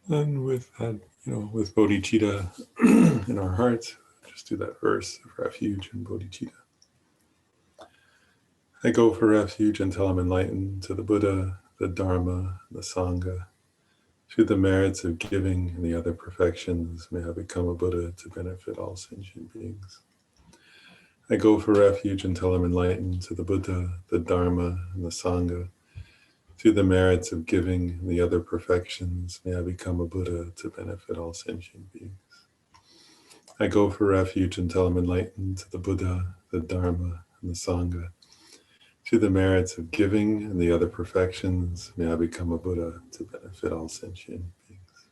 And with that, with bodhicitta in our hearts, just do that verse of refuge in bodhicitta. I go for refuge until I'm enlightened to the Buddha, the Dharma, the Sangha. Through the merits of giving and the other perfections, may I become a Buddha to benefit all sentient beings. I go for refuge until I'm enlightened to the Buddha, the Dharma, and the Sangha. Through the merits of giving and the other perfections, may I become a Buddha to benefit all sentient beings. I go for refuge until I'm enlightened to the Buddha, the Dharma, and the Sangha. Through the merits of giving and the other perfections, may I become a Buddha to benefit all sentient beings.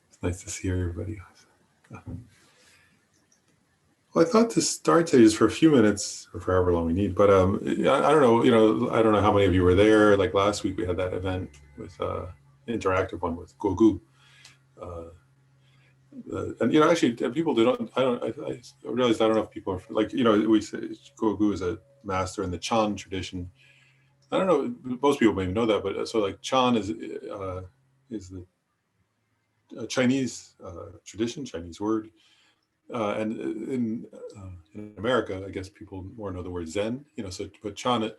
It's nice to see everybody. Well, I thought to start today just for a few minutes, or for however long we need, but I don't know, I don't know how many of you were there. Like last week, we had that event with interactive one with Gogu. And actually, people I realized I don't know if people are like, we say Gogu is a master in the Chan tradition. I don't know, most people maybe know that, but so like Chan is the Chinese tradition, Chinese word. And in America, I guess people more know the word Zen, but Chan,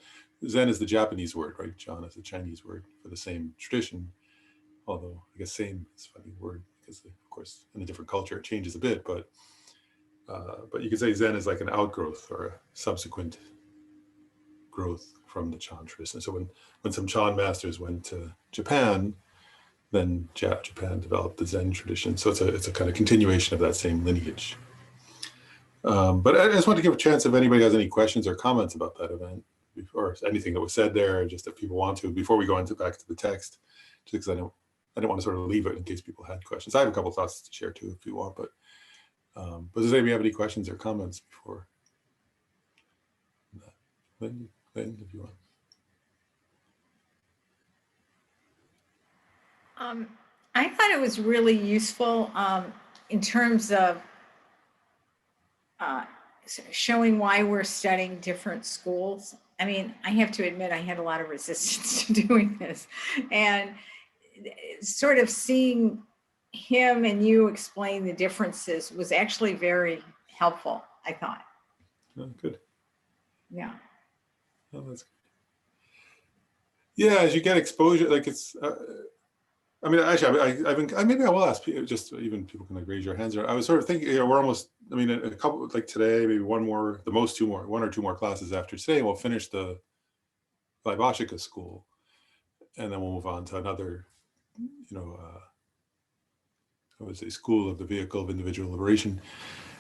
Zen is the Japanese word, right? Chan is the Chinese word for the same tradition. Although I guess same is a funny word because of course in a different culture it changes a bit, but you could say Zen is like an outgrowth or a subsequent growth from the Chan tradition. So when some Chan masters went to Japan, then Japan developed the Zen tradition. So it's a kind of continuation of that same lineage. But I just want to give a chance if anybody has any questions or comments about that event, or anything that was said there, just if people want to, before we go back to the text, just because I don't want to sort of leave it in case people had questions. I have a couple of thoughts to share too, if you want, but does anybody have any questions or comments before? Lynn, if you want. I thought it was really useful in terms of showing why we're studying different schools. I mean, I have to admit, I had a lot of resistance to doing this, and sort of seeing him and you explain the differences was actually very helpful, I thought. Oh, good. Yeah. Oh, that's good. Yeah, as you get exposure, like it's, I mean, actually, maybe I will ask people, just even people can like raise your hands. I was sort of thinking, we're almost, I mean, a couple, like today, maybe one or two more classes after today, and we'll finish the Vaibhashika school. And then we'll move on to another, I would say school of the vehicle of individual liberation.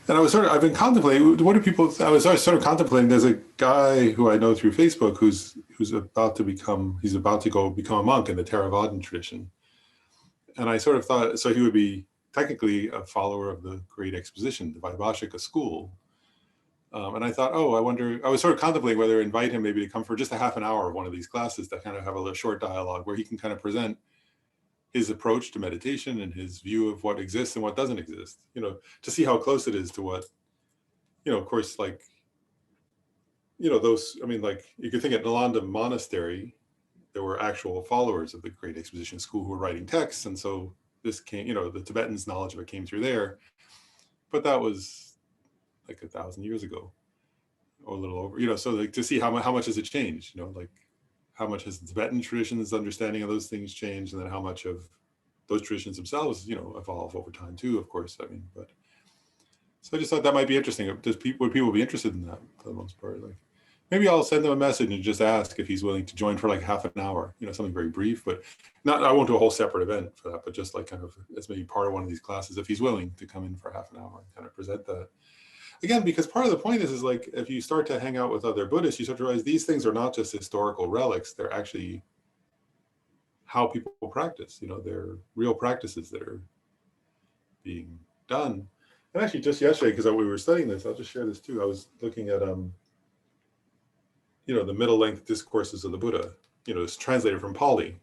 And I've been contemplating, what do people, I was sort of contemplating, there's a guy who I know through Facebook who's about to go become a monk in the Theravadan tradition. And I sort of thought, so he would be technically a follower of the Great Exposition, the Vaibhashika school. And I thought, I was sort of contemplating whether to invite him maybe to come for just a half an hour of one of these classes to kind of have a little short dialogue where he can kind of present his approach to meditation and his view of what exists and what doesn't exist, to see how close it is to what, of course, like, those, I mean, like you could think at Nalanda Monastery, there were actual followers of the Great Exposition school who were writing texts. And so this came, the Tibetans' knowledge of it came through there. But that was like 1,000 years ago or a little over, so like to see how much has it changed, like how much has the Tibetan tradition's understanding of those things changed, and then how much of those traditions themselves, evolve over time too, of course. I mean, but so I just thought that might be interesting. Would people be interested in that for the most part? Like maybe I'll send them a message and just ask if he's willing to join for like half an hour, something very brief, but I won't do a whole separate event for that, but just like kind of as maybe part of one of these classes, if he's willing to come in for half an hour and kind of present that. Again, because part of the point is like, if you start to hang out with other Buddhists, you start to realize these things are not just historical relics, they're actually how people practice, they're real practices that are being done. And actually just yesterday, because we were studying this, I'll just share this too. I was looking at, the middle length discourses of the Buddha, it's translated from Pali.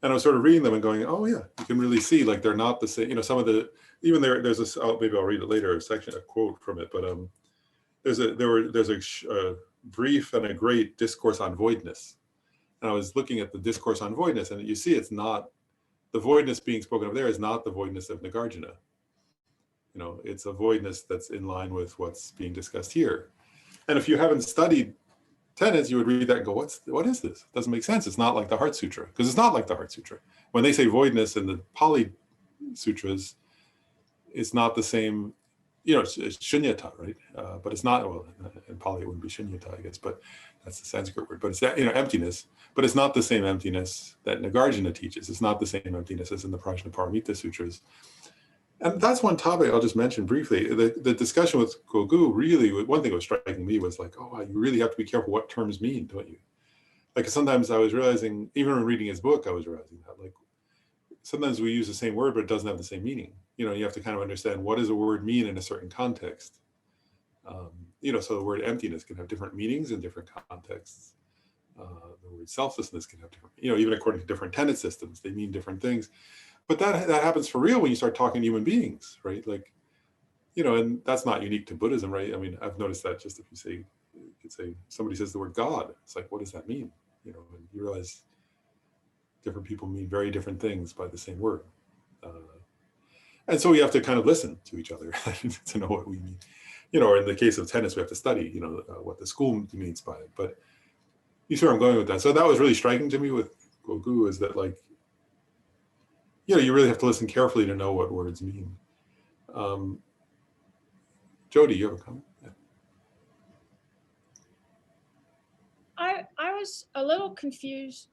And I was sort of reading them and going, oh yeah, you can really see like they're not the same. You know, some of the, even there's a, maybe I'll read it later, a quote from it, but there's a brief and a great discourse on voidness. And I was looking at the discourse on voidness, and you see it's not, the voidness being spoken of there is not the voidness of Nagarjuna. You know, it's a voidness that's in line with what's being discussed here. And if you haven't studied Tenets, you would read that and go, what is this? It doesn't make sense. It's not like the Heart Sutra, because it's not like the Heart Sutra. When they say voidness in the Pali Sutras, it's not the same, you know, it's shunyata, right? But it's not, well, in Pali it wouldn't be shunyata, I guess, but that's the Sanskrit word. But it's that, you know, emptiness, but it's not the same emptiness that Nagarjuna teaches. It's not the same emptiness as in the Prajnaparamita Sutras. And that's one topic I'll just mention briefly. The discussion with Gogu, really, one thing that was striking me was like, oh, wow, you really have to be careful what terms mean, don't you? Like sometimes I was realizing, even when reading his book, I was realizing that like sometimes we use the same word, but it doesn't have the same meaning. You know, you have to kind of understand what does a word mean in a certain context. You know, so the word emptiness can have different meanings in different contexts. The word selflessness can have different, you know, even according to different tenet systems, they mean different things. But that happens for real when you start talking to human beings, right? Like, you know, and that's not unique to Buddhism, right? I mean, I've noticed that just if you could say somebody says the word God, it's like, what does that mean? You know, and you realize different people mean very different things by the same word. And so we have to kind of listen to each other to know what we mean. You know, or in the case of tennis, we have to study, you know, what the school means by it. But you see where I'm going with that. So that was really striking to me with Gogu, is that like, you know, you really have to listen carefully to know what words mean. Jody, you have a comment? Yeah. I was a little confused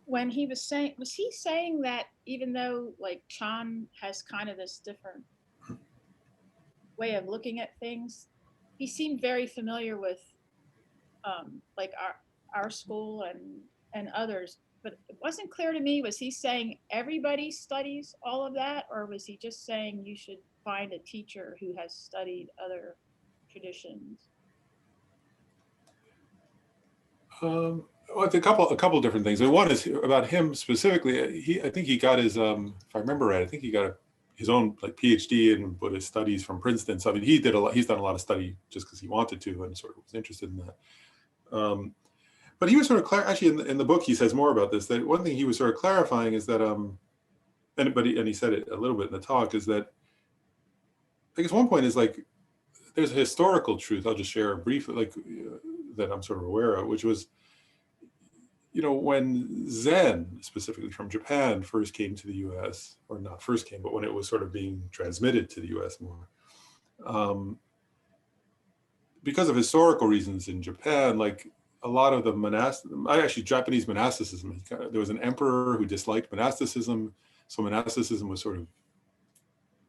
when he was he saying that even though like Chan has kind of this different way of looking at things, he seemed very familiar with like our school and others, but it wasn't clear to me, was he saying everybody studies all of that, or was he just saying you should find a teacher who has studied other traditions? Well, it's a couple different things. And one is about him specifically. I think he got his, if I remember right, I think he got his own like PhD in Buddhist studies from Princeton. So I mean, he's done a lot of study just because he wanted to and sort of was interested in that. But he was sort of actually in the book he says more about this. That one thing he was sort of clarifying is that and he said it a little bit in the talk, is that I guess one point is like there's a historical truth I'll just share briefly, like that I'm sort of aware of, which was, you know, when Zen, specifically from Japan, first came to the US, or not first came, but when it was sort of being transmitted to the US more, because of historical reasons in Japan, like a lot of the Japanese monasticism, there was an emperor who disliked monasticism, so monasticism was sort of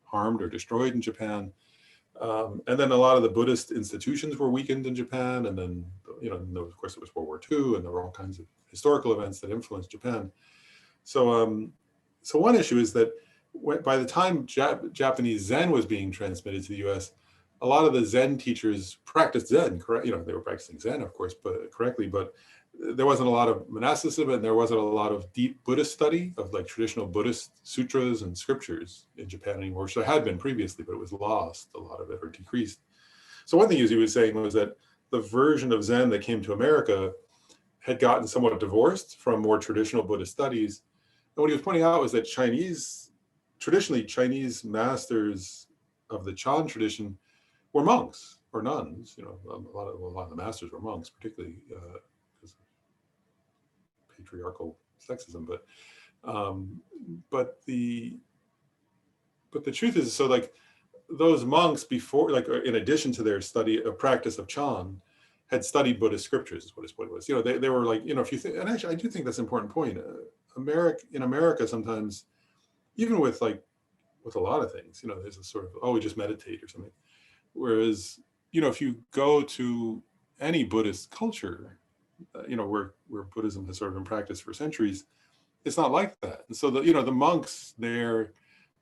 harmed or destroyed in Japan. And then a lot of the Buddhist institutions were weakened in Japan. And then, you know, of course, it was World War II, and there were all kinds of historical events that influenced Japan. So, so one issue is that by the time Japanese Zen was being transmitted to the US, a lot of the Zen teachers practiced Zen, correct? You know, they were practicing Zen, of course, but correctly, but there wasn't a lot of monasticism, and there wasn't a lot of deep Buddhist study of like traditional Buddhist sutras and scriptures in Japan anymore, which there had been previously, but it was lost, a lot of it, or decreased. So one thing he was saying was that the version of Zen that came to America had gotten somewhat divorced from more traditional Buddhist studies. And what he was pointing out was that traditionally Chinese masters of the Chan tradition were monks or nuns. You know, a lot of the masters were monks, particularly because of patriarchal sexism. But the truth is, so like those monks before, like in addition to their study of practice of Chan, had studied Buddhist scriptures, is what his point was. You know, they were like, you know, if you think, and actually I do think that's an important point. In America sometimes, even with a lot of things, you know, there's a sort of, oh, we just meditate or something. Whereas, you know, if you go to any Buddhist culture, you know, where Buddhism has sort of been practiced for centuries, it's not like that. And so the monks there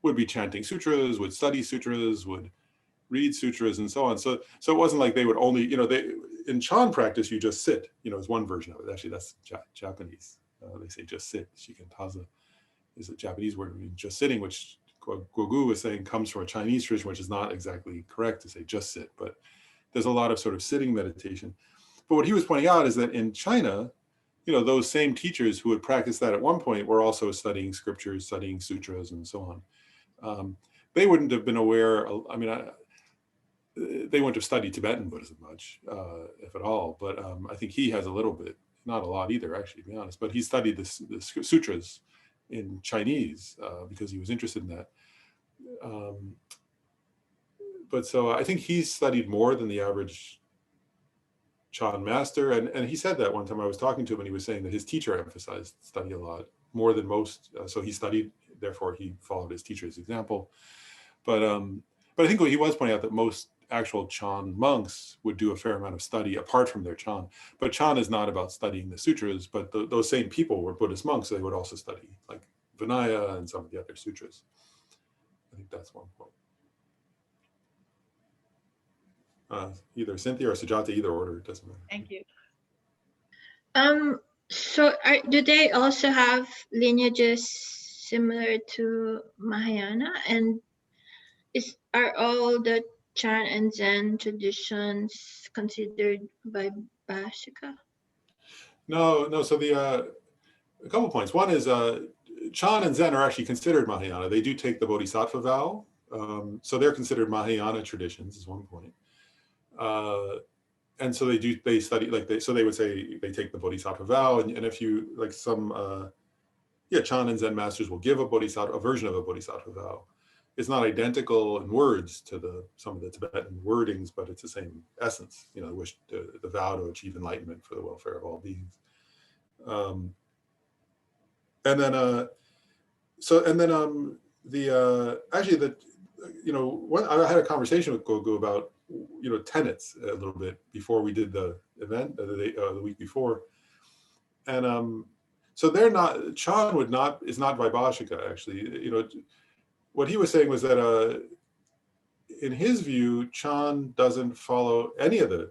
would be chanting sutras, would study sutras, would read sutras, and so on. So it wasn't like they would only, you know, in Chan practice, you just sit, you know, is one version of it. Actually, that's Japanese. They say just sit, shikantaza. is a Japanese word meaning just sitting, which Gogu was saying comes from a Chinese tradition, which is not exactly correct to say just sit, but there's a lot of sort of sitting meditation. But what he was pointing out is that in China, those same teachers who had practiced that at one point were also studying scriptures, studying sutras, and so on. They wouldn't have been aware. I mean, they wouldn't have studied Tibetan Buddhism much, if at all. But I think he has a little bit, not a lot either, actually, to be honest. But he studied the sutras in Chinese because he was interested in that. But so I think he's studied more than the average Chan master. And he said that one time I was talking to him, and he was saying that his teacher emphasized study a lot more than most. So he studied, therefore he followed his teacher's example. But I think he was pointing out that most actual Chan monks would do a fair amount of study apart from their Chan. But Chan is not about studying the sutras, but those same people were Buddhist monks, so they would also study like Vinaya and some of the other sutras. I think that's one point. Either Cynthia or Sujata, either order, it doesn't matter. Thank you. So do they also have lineages similar to Mahayana? And are all the Chan and Zen traditions considered Vaibhashika? No. So a couple points. One is Chan and Zen are actually considered Mahayana. They do take the Bodhisattva vow. So they're considered Mahayana traditions is one point. And so they study, so they would say they take the Bodhisattva vow. And if you, like some, Chan and Zen masters will give a version of a Bodhisattva vow. It's not identical in words to some of the Tibetan wordings, but it's the same essence, the vow to achieve enlightenment for the welfare of all beings. I had a conversation with Gogu about, tenets a little bit before we did the event the week before. And so they're not, Chan is not Vaibhashika, actually. What he was saying was that in his view, Chan doesn't follow any of the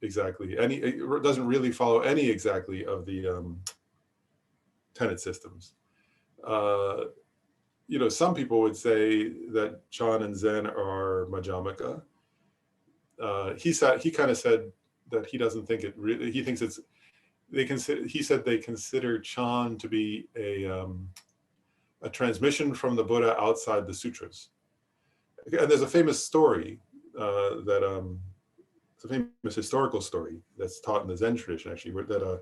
doesn't really follow any exactly of the tenet systems. Some people would say that Chan and Zen are Madhyamaka. He kind of said that he doesn't think it really, he thinks he said they consider Chan to be a transmission from the Buddha outside the sutras. And there's a famous story it's a famous historical story that's taught in the Zen tradition, actually, that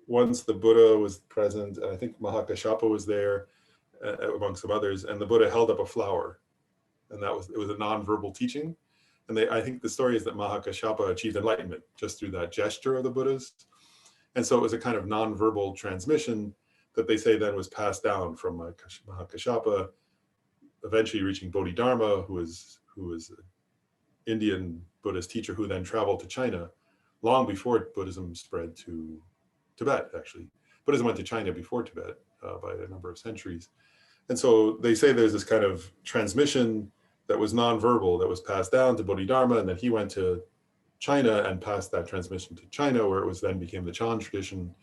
once the Buddha was present, and I think Mahakashapa was there, among some others, and the Buddha held up a flower, and it was a non-verbal teaching. And I think the story is that Mahakashapa achieved enlightenment just through that gesture of the Buddha's. And so it was a kind of non-verbal transmission that they say then was passed down from Mahakashapa, eventually reaching Bodhidharma, who was an Indian Buddhist teacher who then traveled to China long before Buddhism spread to Tibet, actually. Buddhism went to China before Tibet by a number of centuries. And so they say there's this kind of transmission that was non-verbal that was passed down to Bodhidharma, and then he went to China and passed that transmission to China, where it then became the Chan tradition,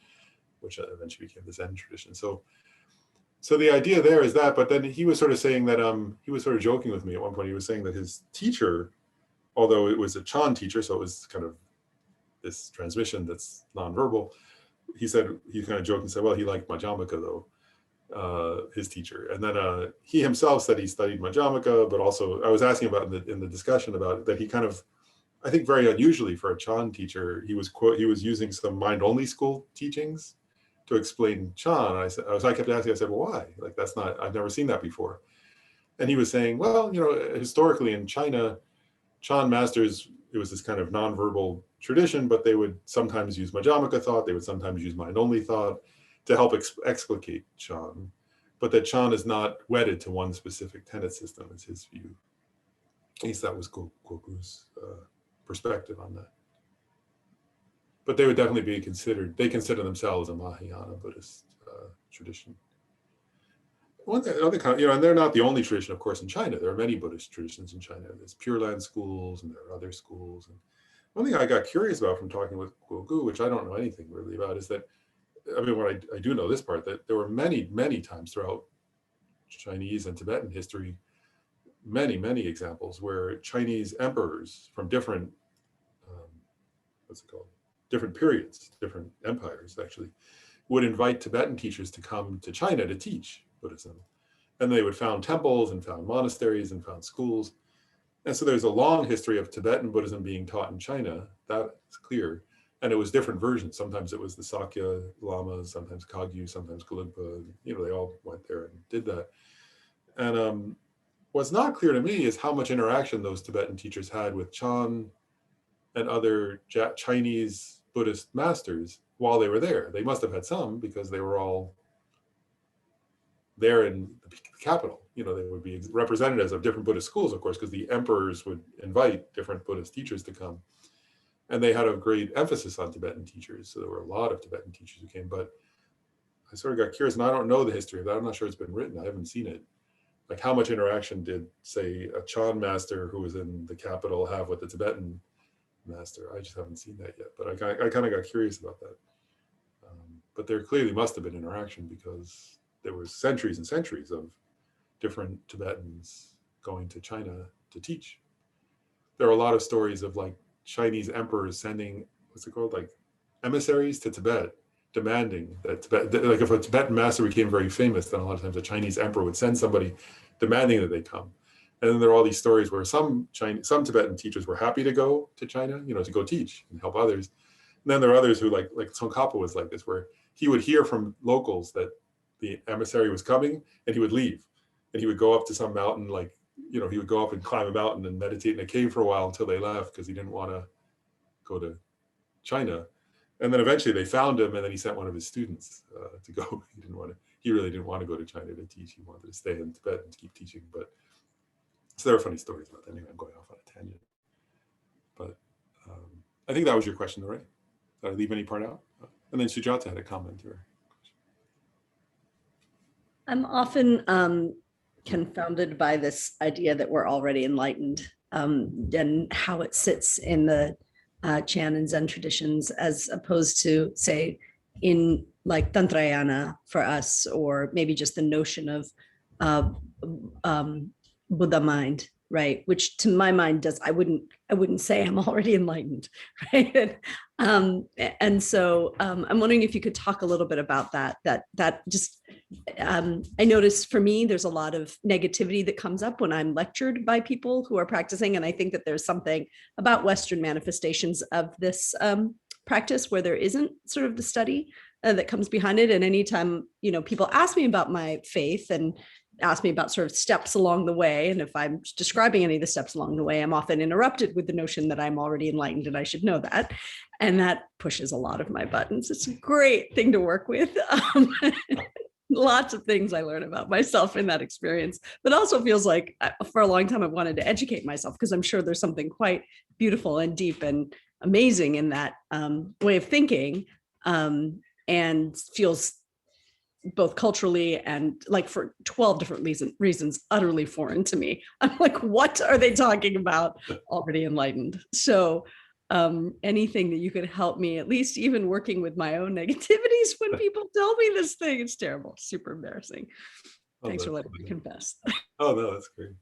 which eventually became the Zen tradition. So the idea there is that, but then he was sort of saying that, he was sort of joking with me at one point. He was saying that his teacher, although it was a Chan teacher, so it was kind of this transmission that's non-verbal, he kind of joked and said, well, he liked Madhyamaka though, his teacher. And then he himself said he studied Madhyamaka, but also I was asking about in the discussion about that he kind of, I think very unusually for a Chan teacher, he was using some mind-only school teachings to explain Chan. I kept asking, I said, well, why? Like, I've never seen that before. And he was saying, well, historically in China, Chan masters, it was this kind of nonverbal tradition, but they would sometimes use Madhyamaka thought, they would sometimes use mind-only thought to help explicate Chan, but that Chan is not wedded to one specific tenet system, is his view. At least that was Goku's perspective on that. But they would definitely be considered, they consider themselves a Mahayana Buddhist tradition. And they're not the only tradition, of course, in China. There are many Buddhist traditions in China. There's Pure Land schools, and there are other schools. And one thing I got curious about from talking with Gogu, which I don't know anything really about, is that, what I do know this part, that there were many, many times throughout Chinese and Tibetan history, many examples where Chinese emperors from different, what's it called, different periods, different empires actually, would invite Tibetan teachers to come to China to teach Buddhism. And they would found temples and found monasteries and found schools. And so there's a long history of Tibetan Buddhism being taught in China, that is clear. And it was different versions. Sometimes it was the Sakya Lamas, sometimes Kagyu, sometimes Gelugpa. You know, they all went there and did that. And what's not clear to me is how much interaction those Tibetan teachers had with Chan and other Chinese Buddhist masters while they were there. They must have had some, because they were all there in the capital. You know, they would be representatives of different Buddhist schools, of course, because the emperors would invite different Buddhist teachers to come. And they had a great emphasis on Tibetan teachers. So there were a lot of Tibetan teachers who came, but I sort of got curious, and I don't know the history of that. I'm not sure it's been written. I haven't seen it. Like, how much interaction did, say, a Chan master who was in the capital have with the Tibetan master? I just haven't seen that yet, but I kind of got curious about that. But there clearly must have been interaction, because there was centuries and centuries of different Tibetans going to China to teach. There are a lot of stories of like Chinese emperors sending, what's it called, like emissaries to Tibet, demanding that Tibet, like if a Tibetan master became very famous, then a lot of times a Chinese emperor would send somebody demanding that they come. And then there are all these stories where some Tibetan teachers were happy to go to China, you know, to go teach and help others. And then there are others who like Tsongkhapa was like this, where he would hear from locals that the emissary was coming, and he would leave. And he would go up to some mountain, like, you know, he would go up and climb a mountain and meditate in a cave for a while until they left, because he didn't want to go to China. And then eventually they found him, and then he sent one of his students to go. He really didn't want to go to China to teach. He wanted to stay in Tibet and keep teaching. But so there are funny stories about that. Anyway, I'm going off on a tangent. But I think that was your question, right? Did I leave any part out? And then Sujata had a comment here. I'm often confounded by this idea that we're already enlightened, and how it sits in the Chan and Zen traditions, as opposed to, say, in like Tantrayana for us, or maybe just the notion of Buddha mind, right? Which to my mind I wouldn't say I'm already enlightened, right? And so I'm wondering if you could talk a little bit about that just, I noticed for me, there's a lot of negativity that comes up when I'm lectured by people who are practicing. And I think that there's something about Western manifestations of this practice where there isn't sort of the study that comes behind it. And anytime, you know, people ask me about my faith and ask me about sort of steps along the way, and if I'm describing any of the steps along the way, I'm often interrupted with the notion that I'm already enlightened and I should know that. And that pushes a lot of my buttons. It's a great thing to work with. Lots of things I learn about myself in that experience, but also feels like for a long time I've wanted to educate myself, because I'm sure there's something quite beautiful and deep and amazing in that way of thinking, and feels both culturally and like for 12 different reasons utterly foreign to me. I'm like, what are they talking about? Already enlightened. So anything that you could help me, at least even working with my own negativities when people tell me this thing, it's terrible, super embarrassing. Thanks for letting me confess. Oh no, that's great.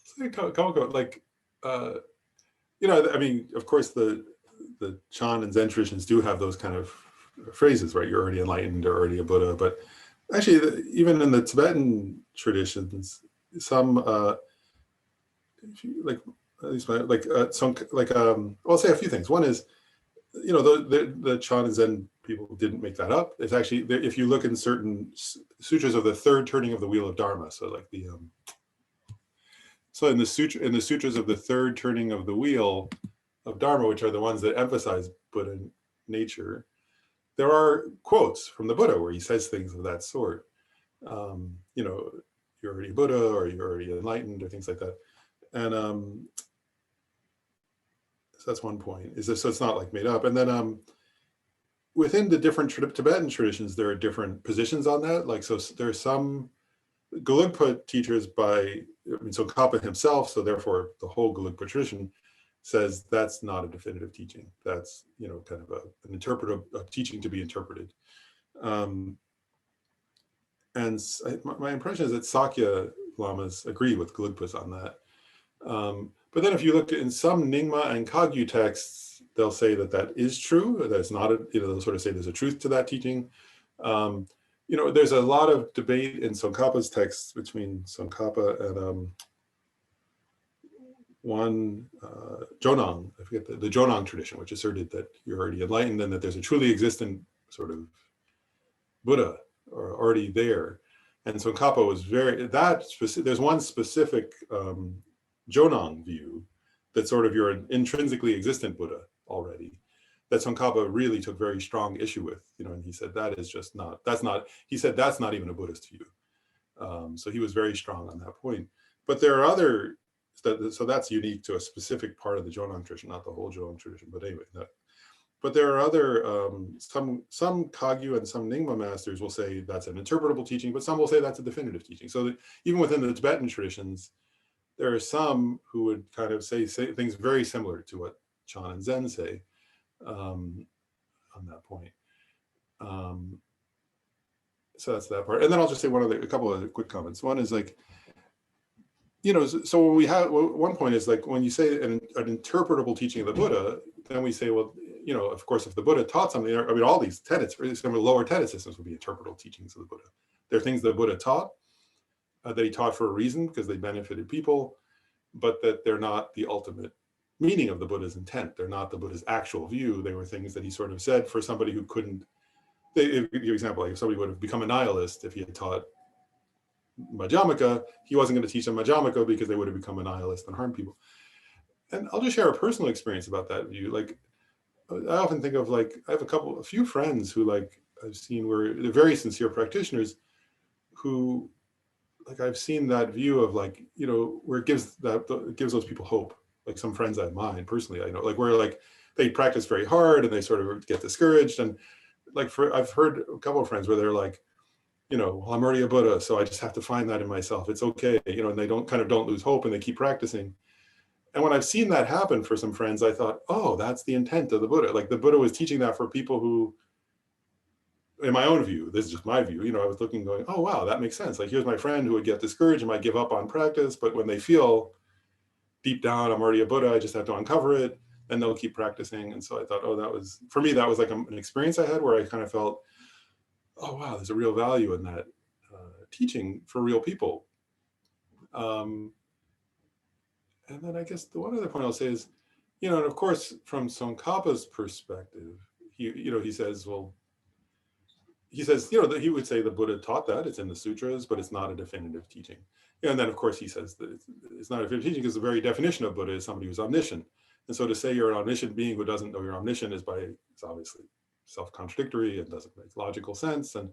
So, like, you know, I mean, of course, the Chan and Zen traditions do have those kind of phrases, right? You're already enlightened or already a Buddha. But actually, even in the Tibetan traditions, some like at least I'll say a few things. One is, you know, the Chan and Zen people didn't make that up. It's actually, if you look in certain sutras of the third turning of the wheel of Dharma, so like the so in the sutras of the third turning of the wheel of Dharma, which are the ones that emphasize Buddha nature, there are quotes from the Buddha where he says things of that sort. You know, you're already Buddha, or you're already enlightened, or things like that. And so that's one point. So it's not like made up. And then within the different Tibetan traditions, there are different positions on that. Like, so there's some Gelugpa teachers Tsongkhapa himself, so therefore the whole Gelugpa tradition says that's not a definitive teaching. That's, you know, kind of an interpretive teaching to be interpreted. And my impression is that Sakya lamas agreed with Gelugpas on that. But then if you look in some Nyingma and Kagyu texts, they'll say that that is true, that it's not, they'll sort of say there's a truth to that teaching. There's a lot of debate in Tsongkhapa's texts between Tsongkhapa and one Jonang, I forget the Jonang tradition, which asserted that you're already enlightened and that there's a truly existent sort of Buddha or already there. And Tsongkhapa was there's one specific Jonang view that sort of you're an intrinsically existent Buddha already, that Tsongkhapa really took very strong issue with, and he said that is just not, he said that's not even a Buddhist view. So he was very strong on that point. But there are other, so that's unique to a specific part of the Jonang tradition, not the whole Jonang tradition, but anyway. But there are other, some Kagyu and some Nyingma masters will say that's an interpretable teaching, but some will say that's a definitive teaching. So that even within the Tibetan traditions, there are some who would kind of say things very similar to what Chan and Zen say on that point. So that's that part. And then I'll just say a couple of quick comments. One is like, so when we have, one point is like, when you say an interpretable teaching of the Buddha, then we say, well, of course, if the Buddha taught something, I mean, all these tenets, some of the lower tenet systems would be interpretable teachings of the Buddha. They're things the Buddha taught, that he taught for a reason because they benefited people, but that they're not the ultimate meaning of the Buddha's intent. They're not the Buddha's actual view. They were things that he sort of said for somebody who couldn't, give you an example, like if somebody would have become a nihilist if he had taught Madhyamaka, he wasn't going to teach them Madhyamaka because they would have become a nihilist and harmed people. And I'll just share a personal experience about that view. Like, I often think of like, I have a few friends who like I've seen where they're very sincere practitioners who, like I've seen that view of like, where it gives those people hope. Like some friends I have mine personally, I know, like where like they practice very hard and they sort of get discouraged. And like I've heard a couple of friends where they're like, well, I'm already a Buddha, so I just have to find that in myself. It's okay, and they don't lose hope and they keep practicing. And when I've seen that happen for some friends, I thought, oh, that's the intent of the Buddha. Like the Buddha was teaching that for people who, in my own view, this is just my view, I was looking going, oh, wow, that makes sense. Like here's my friend who would get discouraged and might give up on practice, but when they feel deep down, I'm already a Buddha, I just have to uncover it, and they'll keep practicing. And so I thought, oh, for me, that was like an experience I had where I kind of felt, oh, wow, there's a real value in that teaching for real people. And then I guess the one other point I'll say is, and of course, from Tsongkhapa's perspective, he says, that he would say the Buddha taught that, it's in the sutras, but it's not a definitive teaching. And then of course he says that it's not a definitive teaching because the very definition of Buddha is somebody who's omniscient. And so to say you're an omniscient being who doesn't know you're omniscient is obviously self-contradictory and doesn't make logical sense. And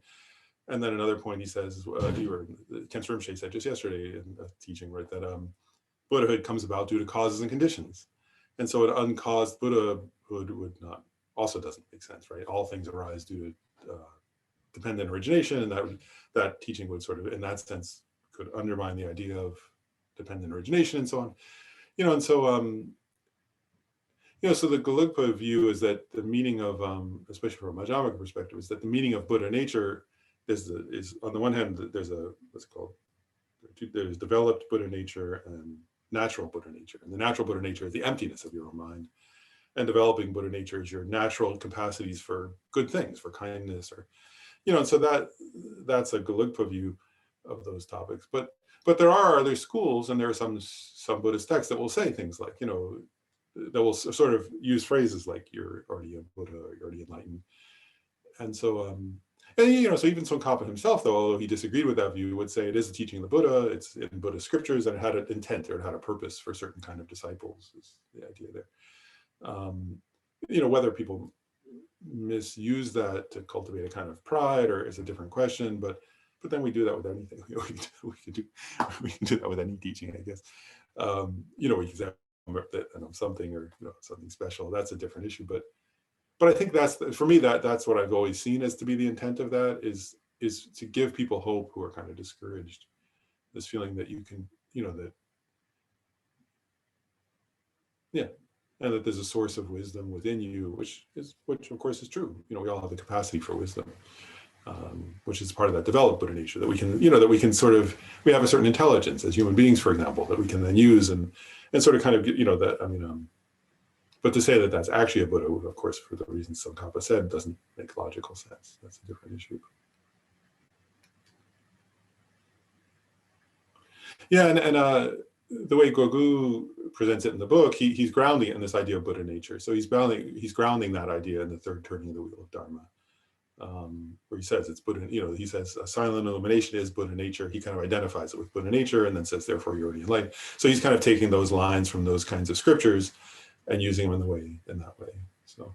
then another point he says, Kent Rinpoche said just yesterday in a teaching, right, that Buddhahood comes about due to causes and conditions. And so an uncaused Buddhahood also doesn't make sense, right? All things arise due to dependent origination, and that teaching would sort of, in that sense, could undermine the idea of dependent origination and so on. And so, so the Gelugpa view is that the meaning of, especially from a Madhyamaka perspective, is that the meaning of Buddha nature is on the one hand, there's developed Buddha nature and natural Buddha nature. And the natural Buddha nature is the emptiness of your own mind. And developing Buddha nature is your natural capacities for good things, for kindness, or, and so that's a Gelugpa view of those topics. But there are other schools, and there are some Buddhist texts that will say things like, that will sort of use phrases like you're already a Buddha, or you're already enlightened. And so, so even Tsongkhapa himself, though, although he disagreed with that view, would say it is a teaching of the Buddha, it's in Buddhist scriptures, and it had an intent, or it had a purpose for certain kind of disciples, is the idea there. Whether people misuse that to cultivate a kind of pride or is a different question, but then we do that with anything. We can do that with any teaching, I guess. We can say something or something special. That's a different issue, but I think that's, for me, that's what I've always seen as to be the intent of that, is to give people hope who are kind of discouraged. This feeling that you can, and that there's a source of wisdom within you, which of course is true. We all have the capacity for wisdom. which is part of that developed Buddha nature, that we can, that we can sort of, we have a certain intelligence as human beings, for example, that we can then use and sort of kind of, that, I mean, but to say that that's actually a Buddha, of course, for the reasons Tsongkhapa said, doesn't make logical sense. That's a different issue. Yeah, and the way Gogu presents it in the book, he's grounding it in this idea of Buddha nature. So he's grounding that idea in the third turning of the wheel of Dharma, where he says it's Buddha. He says silent illumination is Buddha nature. He kind of identifies it with Buddha nature, and then says, therefore, you're already enlightened. So he's kind of taking those lines from those kinds of scriptures and using them in that way. So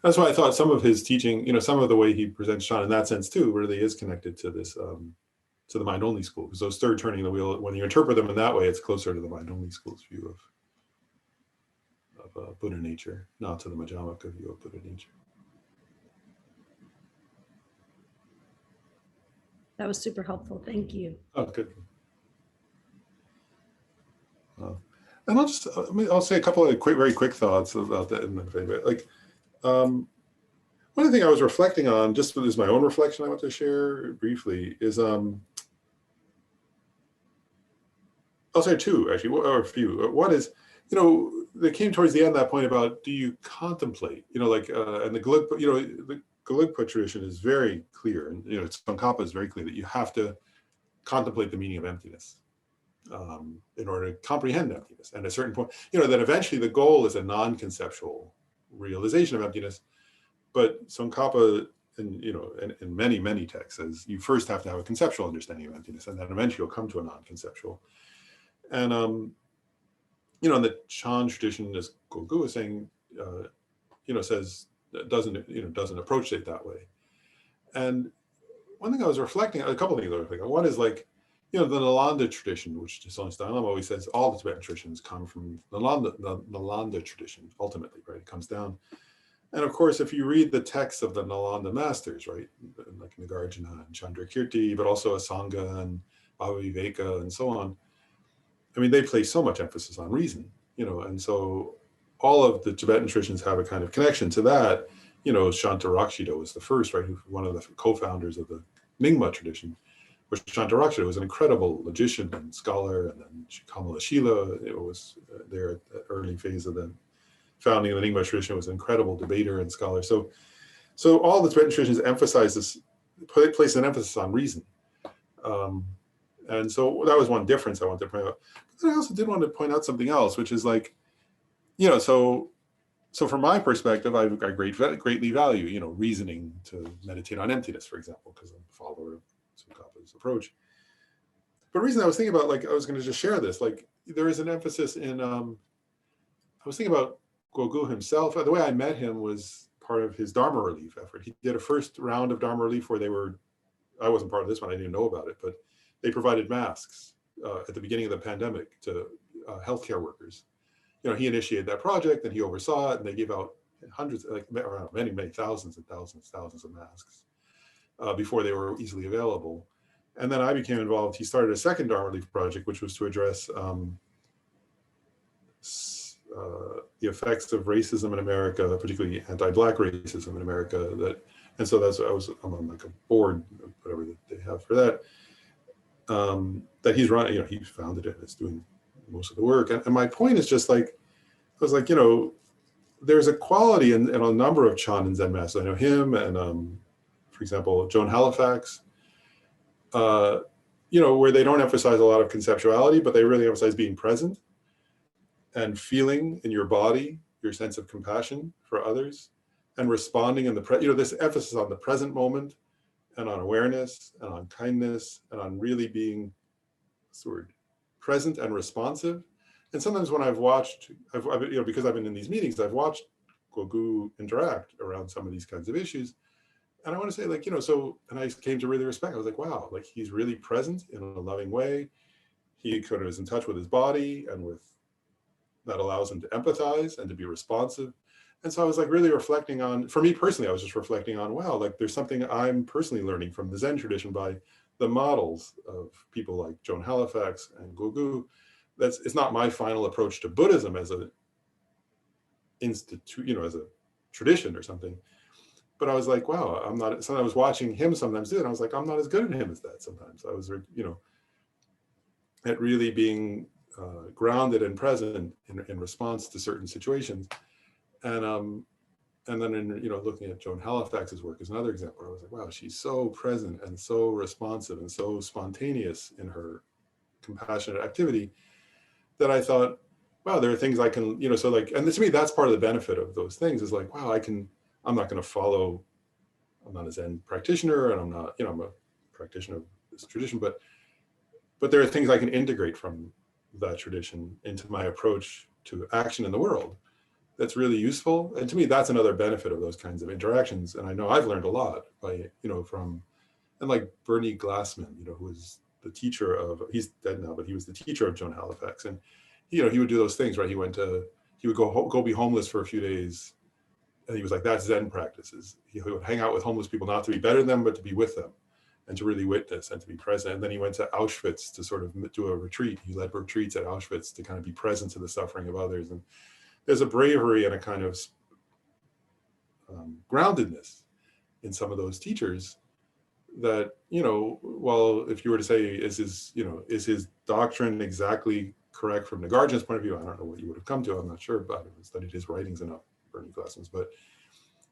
that's why I thought some of his teaching, some of the way he presents Chan in that sense too, really is connected to this. To the mind-only school, because those third turning the wheel, when you interpret them in that way, it's closer to the mind-only school's view of Buddha nature, not to the Majjhimaka view of Buddha nature. That was super helpful. Thank you. Oh, good. And I'll say a couple of very quick thoughts about that. One thing I was reflecting on, just as my own reflection I want to share briefly, is I'll say two, actually, or a few. One is, they came towards the end of that point about, do you contemplate, and the Gelugpa tradition is very clear, and, Tsongkhapa is very clear that you have to contemplate the meaning of emptiness in order to comprehend emptiness. And at a certain point, that eventually the goal is a non-conceptual realization of emptiness. But Tsongkhapa, in many, many texts, says you first have to have a conceptual understanding of emptiness, and then eventually you'll come to a non-conceptual. And in the Chan tradition, as Gogu was saying, says doesn't approach it that way. And one thing I was reflecting, a couple of things I was reflecting on. One is the Nalanda tradition, which Sonny Lama always says all the Tibetan traditions come from the Nalanda tradition. Ultimately, right? It comes down. And of course, if you read the texts of the Nalanda masters, right, like Nagarjuna and Chandrakirti, but also Asanga and Bhava Viveka and so on, I mean, they place so much emphasis on reason, and so all of the Tibetan traditions have a kind of connection to that. Shantarakshita was the first, right, one of the co-founders of the Nyingma tradition, which Shantarakshita was an incredible logician and scholar, and then Kamala Shila was there at the early phase of the founding of the Nyingma tradition, was an incredible debater and scholar. So all the Tibetan traditions emphasize this, place an emphasis on reason. And so that was one difference I wanted to point out. But then I also did want to point out something else, which is so from my perspective, I greatly value, reasoning to meditate on emptiness, for example, because I'm a follower of Tsongkhapa's approach. But the reason I was thinking about, I was going to just share this, there is an emphasis in, I was thinking about Gogu himself. The way I met him was part of his Dharma relief effort. He did a first round of Dharma relief where I wasn't part of this one, I didn't know about it, but they provided masks at the beginning of the pandemic to healthcare workers. He initiated that project and he oversaw it, and they gave out hundreds, many, many thousands and thousands of masks before they were easily available. And then I became involved. He started a second Dharma relief project, which was to address the effects of racism in America, particularly anti-Black racism in America. And so I'm on a board, whatever that they have for that. That he's running, he founded it and is doing most of the work. And my point is just I was there's a quality in a number of Chan and Zen masters. I know him and, for example, Joan Halifax, where they don't emphasize a lot of conceptuality, but they really emphasize being present and feeling in your body, your sense of compassion for others, and responding in this emphasis on the present moment, and on awareness, and on kindness, and on really being present and responsive. And sometimes when I've watched, because I've been in these meetings, I've watched Gogu interact around some of these kinds of issues. And I want to say, and I came to really respect. I was wow, he's really present in a loving way. He kind of is in touch with his body, and that allows him to empathize and to be responsive. And so I was really reflecting on, for me personally, I was just reflecting on, wow, there's something I'm personally learning from the Zen tradition by the models of people like Joan Halifax and Gogu. It's not my final approach to Buddhism as a institute, as a tradition or something, but I was like, wow, I'm not, so I was watching him sometimes do it. And I was like, I'm not as good at him as that sometimes. I was, you know, at really being grounded and present in response to certain situations. And then in, you know, looking at Joan Halifax's work is another example. I was like, wow, she's so present and so responsive and so spontaneous in her compassionate activity that I thought, wow, there are things I can, you know, so like, and to me, that's part of the benefit of those things is like, wow, I'm not going to follow, I'm not a Zen practitioner and I'm not, you know, I'm a practitioner of this tradition, but there are things I can integrate from that tradition into my approach to action in the world that's really useful. And to me, that's another benefit of those kinds of interactions. And I know I've learned a lot by, you know, from, and like Bernie Glassman, you know, who was the teacher of, he's dead now, but he was the teacher of Joan Halifax. And, you know, he would do those things, right? He would go be homeless for a few days. And he was like, that's Zen practices. He would hang out with homeless people, not to be better than them, but to be with them and to really witness and to be present. And then he went to Auschwitz to sort of do a retreat. He led retreats at Auschwitz to kind of be present to the suffering of others. And there's a bravery and a kind of groundedness in some of those teachers that, you know, well, if you were to say, is his doctrine exactly correct from Nagarjuna's point of view? I don't know what you would have come to. I'm not sure, but I haven't studied his writings enough, Bernie Glassman's. But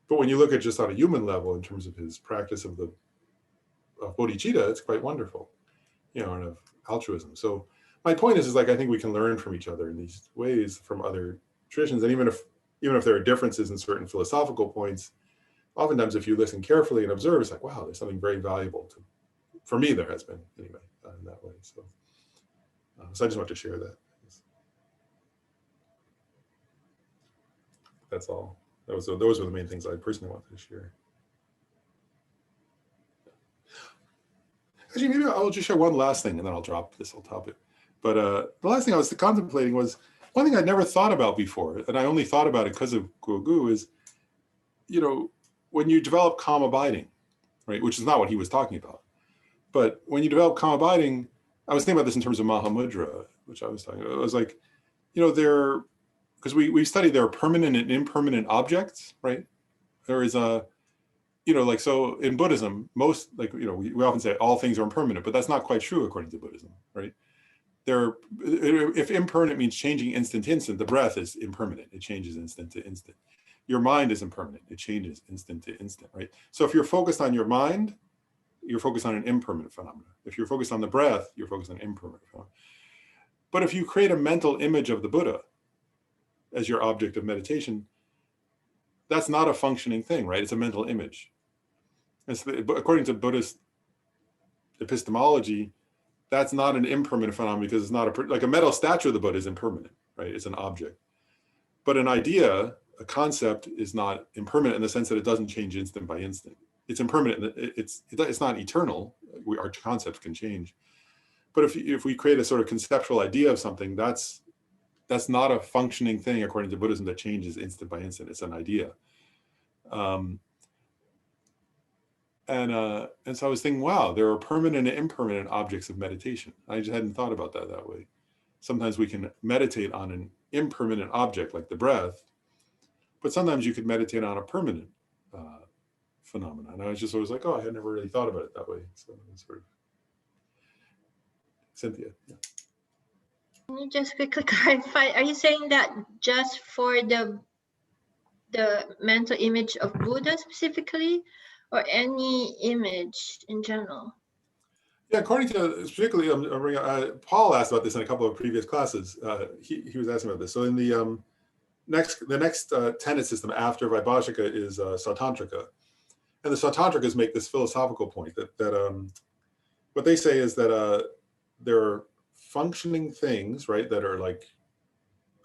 when you look at just on a human level, in terms of his practice of bodhicitta, it's quite wonderful, you know, and of altruism. So my point is like, I think we can learn from each other in these ways from other traditions. And even if there are differences in certain philosophical points, oftentimes if you listen carefully and observe, it's like, wow, there's something very valuable for me, there has been anyway, in that way. So I just want to share that. That's all. Those were the main things I personally wanted to share. Actually, maybe I'll just share one last thing and then I'll drop this whole topic. But the last thing I was contemplating was one thing I'd never thought about before, and I only thought about it because of Guogu, is, you know, when you develop calm abiding, right, which is not what he was talking about, but when you develop calm abiding, I was thinking about this in terms of Mahamudra, which I was talking about. I was like, you know, because we studied there are permanent and impermanent objects, right? There is a, you know, like, so in Buddhism, most, like, you know, we often say all things are impermanent, but that's not quite true according to Buddhism, right? If impermanent means changing instant to instant, the breath is impermanent. It changes instant to instant. Your mind is impermanent. It changes instant to instant, right? So if you're focused on your mind, you're focused on an impermanent phenomenon. If you're focused on the breath, you're focused on impermanent phenomenon. But if you create a mental image of the Buddha as your object of meditation, that's not a functioning thing, right? It's a mental image. According to Buddhist epistemology, that's not an impermanent phenomenon because it's not like a metal statue of the Buddha is impermanent, right? It's an object. But an idea, a concept, is not impermanent in the sense that it doesn't change instant by instant. It's impermanent. It's not eternal. Our concepts can change. But if we create a sort of conceptual idea of something, that's not a functioning thing according to Buddhism that changes instant by instant. It's an idea. And so I was thinking, wow, there are permanent and impermanent objects of meditation. I just hadn't thought about that way. Sometimes we can meditate on an impermanent object like the breath, but sometimes you could meditate on a permanent phenomenon. And I was always like, oh, I had never really thought about it that way. So it's sort of Cynthia. Yeah. Can you just quickly clarify? Are you saying that just for the mental image of Buddha specifically, or any image in general? Yeah, according to particularly, Paul asked about this in a couple of previous classes. He was asking about this. So in the next tenet system after Vaibhashika is Sautantrika, and the Sautantrikas make this philosophical point that what they say is that there are functioning things, right, that are like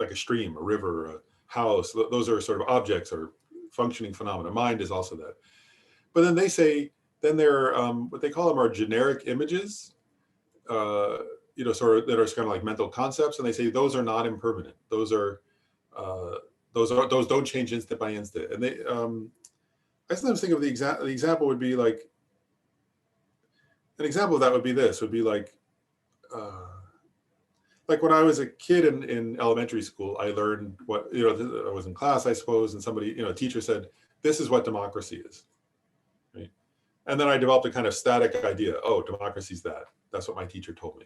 a stream, a river, a house. Those are sort of objects or functioning phenomena. Mind is also that. But then they say, then there are what they call them are generic images, you know, sort of that are kind of like mental concepts, and they say those are not impermanent. Those don't change instant by instant. And they, I sometimes think of the example would be like, an example of that would be this, would be like, like when I was a kid in elementary school, I learned what, I was in class, I suppose, and somebody, a teacher said, this is what democracy is, right? And then I developed a kind of static idea. Oh, democracy is that. That's what my teacher told me.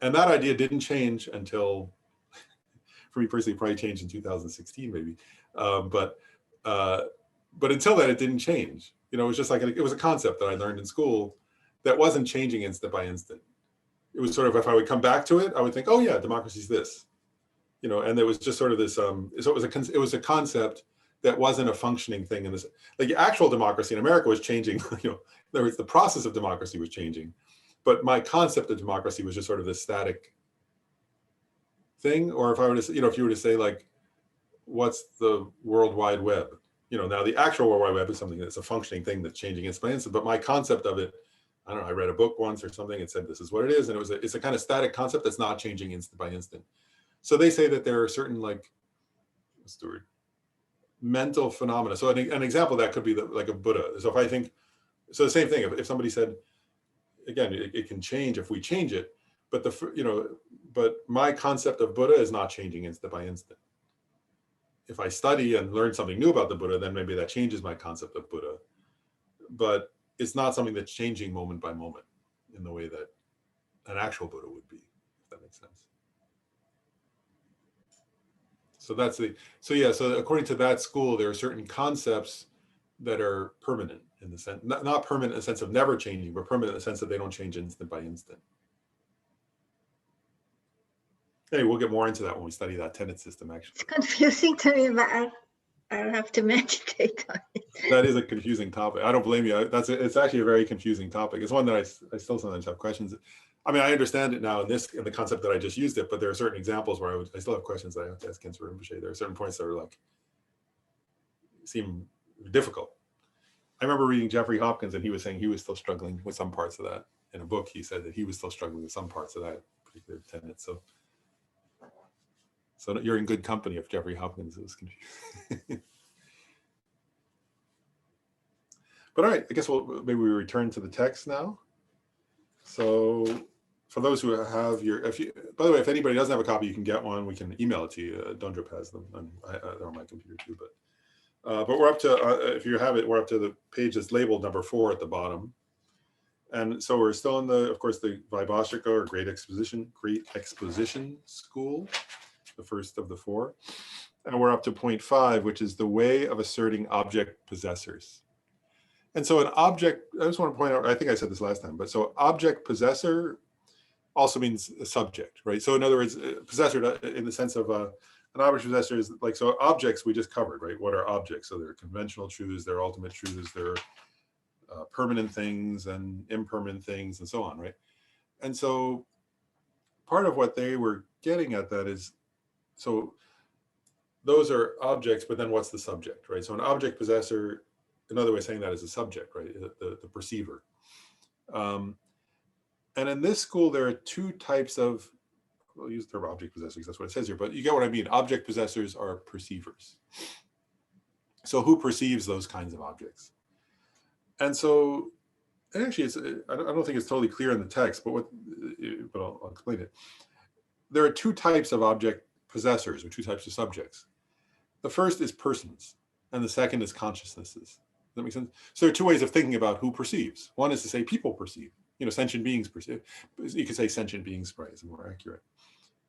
And that idea didn't change until, for me personally, probably changed in 2016, maybe. But until then, it didn't change. It was just like, it was a concept that I learned in school that wasn't changing instant by instant. It was sort of, if I would come back to it, I would think, oh yeah, democracy is this, and there was just sort of this, so it was a concept that wasn't a functioning thing in this, like actual democracy in America was changing, there was the process of democracy was changing, but my concept of democracy was just sort of this static thing. Or if I were to, if you were to say like, what's the World Wide Web? Now the actual World Wide Web is something that's a functioning thing that's changing instant by instant, but my concept of it, I don't know, I read a book once or something, it said this is what it is, and it's a kind of static concept that's not changing instant by instant. So they say that there are certain, like, what's the word, mental phenomena. So an example of that could be like a Buddha. So if I think, so the same thing, if somebody said, again, it can change if we change it, but but my concept of Buddha is not changing instant by instant. If I study and learn something new about the Buddha, then maybe that changes my concept of Buddha. But it's not something that's changing moment by moment in the way that an actual Buddha would be, if that makes sense. So that's so according to that school, there are certain concepts that are permanent in the sense, not permanent in the sense of never changing, but permanent in the sense that they don't change instant by instant. Anyway, we'll get more into that when we study that tenet system, actually. It's confusing to me, but I'll have to meditate on it. That is a confusing topic. I don't blame you. It's actually a very confusing topic. It's one that I still sometimes have questions. I mean, I understand it now in the concept that I just used it, but there are certain examples where I still have questions that I have to ask Kensei Rinpoche. There are certain points that are like, seem difficult. I remember reading Jeffrey Hopkins, and he was saying he was still struggling with some parts of that. In a book, he said that he was still struggling with some parts of that particular tenet. So you're in good company if Jeffrey Hopkins is confused. But all right, I guess maybe we return to the text now. So for those who have by the way, if anybody doesn't have a copy, you can get one. We can email it to you. Dondrup has them, and they're on my computer too. But we're up to, if you have it, we're up to the page that's labeled number 4 at the bottom. And so we're still in of course, the Vaibhashika, or Great Exposition School, the first of the 4. And we're up to point 5, which is the way of asserting object possessors. And so an object, I just want to point out, I think I said this last time, but so object possessor also means a subject, right? So in other words, possessor in the sense of an object possessor is like, so objects we just covered, right? What are objects? So they're conventional truths, they're ultimate truths, they're permanent things and impermanent things and so on, right? And so part of what they were getting at that is, so those are objects, but then what's the subject, right? So an object possessor, another way of saying that is a subject, right? The perceiver. And in this school, there are 2 types of, we'll use the term object possessors, that's what it says here, but you get what I mean. Object possessors are perceivers. So who perceives those kinds of objects? And so, and actually, I don't think it's totally clear in the text, but I'll explain it. There are 2 types of object possessors, or 2 types of subjects. The first is persons, and the second is consciousnesses. Does that make sense? So there are 2 ways of thinking about who perceives. One is to say people perceive, sentient beings perceive. You could say sentient beings, right, is more accurate.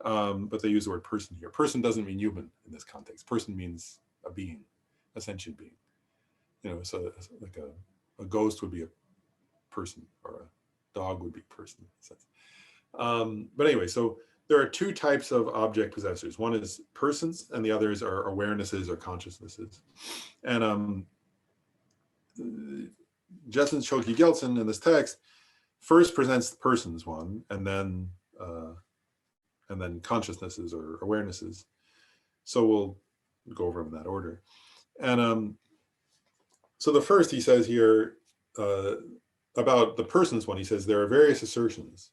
But they use the word person here. Person doesn't mean human in this context. Person means a being, a sentient being. So like a ghost would be a person, or a dog would be a person. But anyway, so there are 2 types of object possessors. One is persons, and the others are awarenesses or consciousnesses. And Jetson Choki Gelson in this text first presents the persons one, and then consciousnesses or awarenesses. So we'll go over them in that order. And so the first, he says here about the persons one, he says there are various assertions.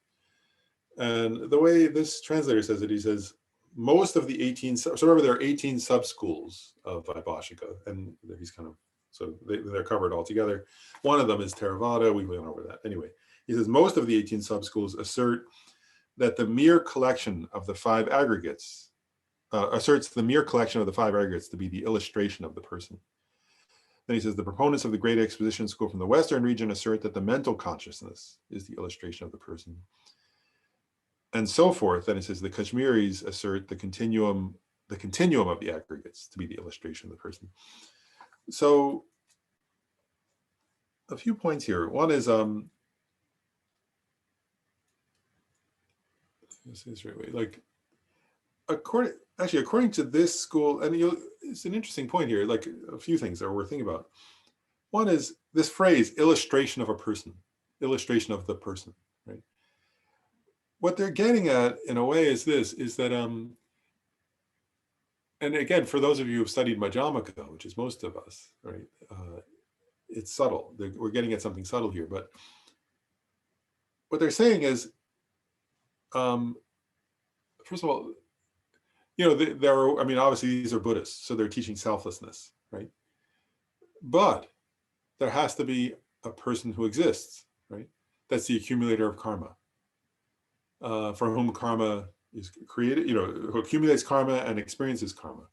And the way this translator says it, he says, most of the 18, so remember there are 18 sub-schools of Vaibhashika, and he's kind of, so they're covered all together. One of them is Theravada, we went over that. Anyway, he says most of the 18 sub-schools assert that the mere collection of the five aggregates asserts the mere collection of the five aggregates to be the illustration of the person. Then he says, the proponents of the great exposition school from the Western region assert that the mental consciousness is the illustration of the person, and so forth. Then he says, the Kashmiris assert the continuum of the aggregates to be the illustration of the person. So a few points here. One is, this is really like, according to this school, and it's an interesting point here, like a few things that are worth thinking about. One is this phrase, illustration of a person, illustration of the person, right? What they're getting at in a way is this, is that, and again, for those of you who've studied Majjhimaka, which is most of us, right? It's subtle. We're getting at something subtle here, but what they're saying is, first of all, there are, I mean, obviously these are Buddhists, so they're teaching selflessness, right? But there has to be a person who exists, right? That's the accumulator of karma, for whom karma is created, who accumulates karma and experiences karma,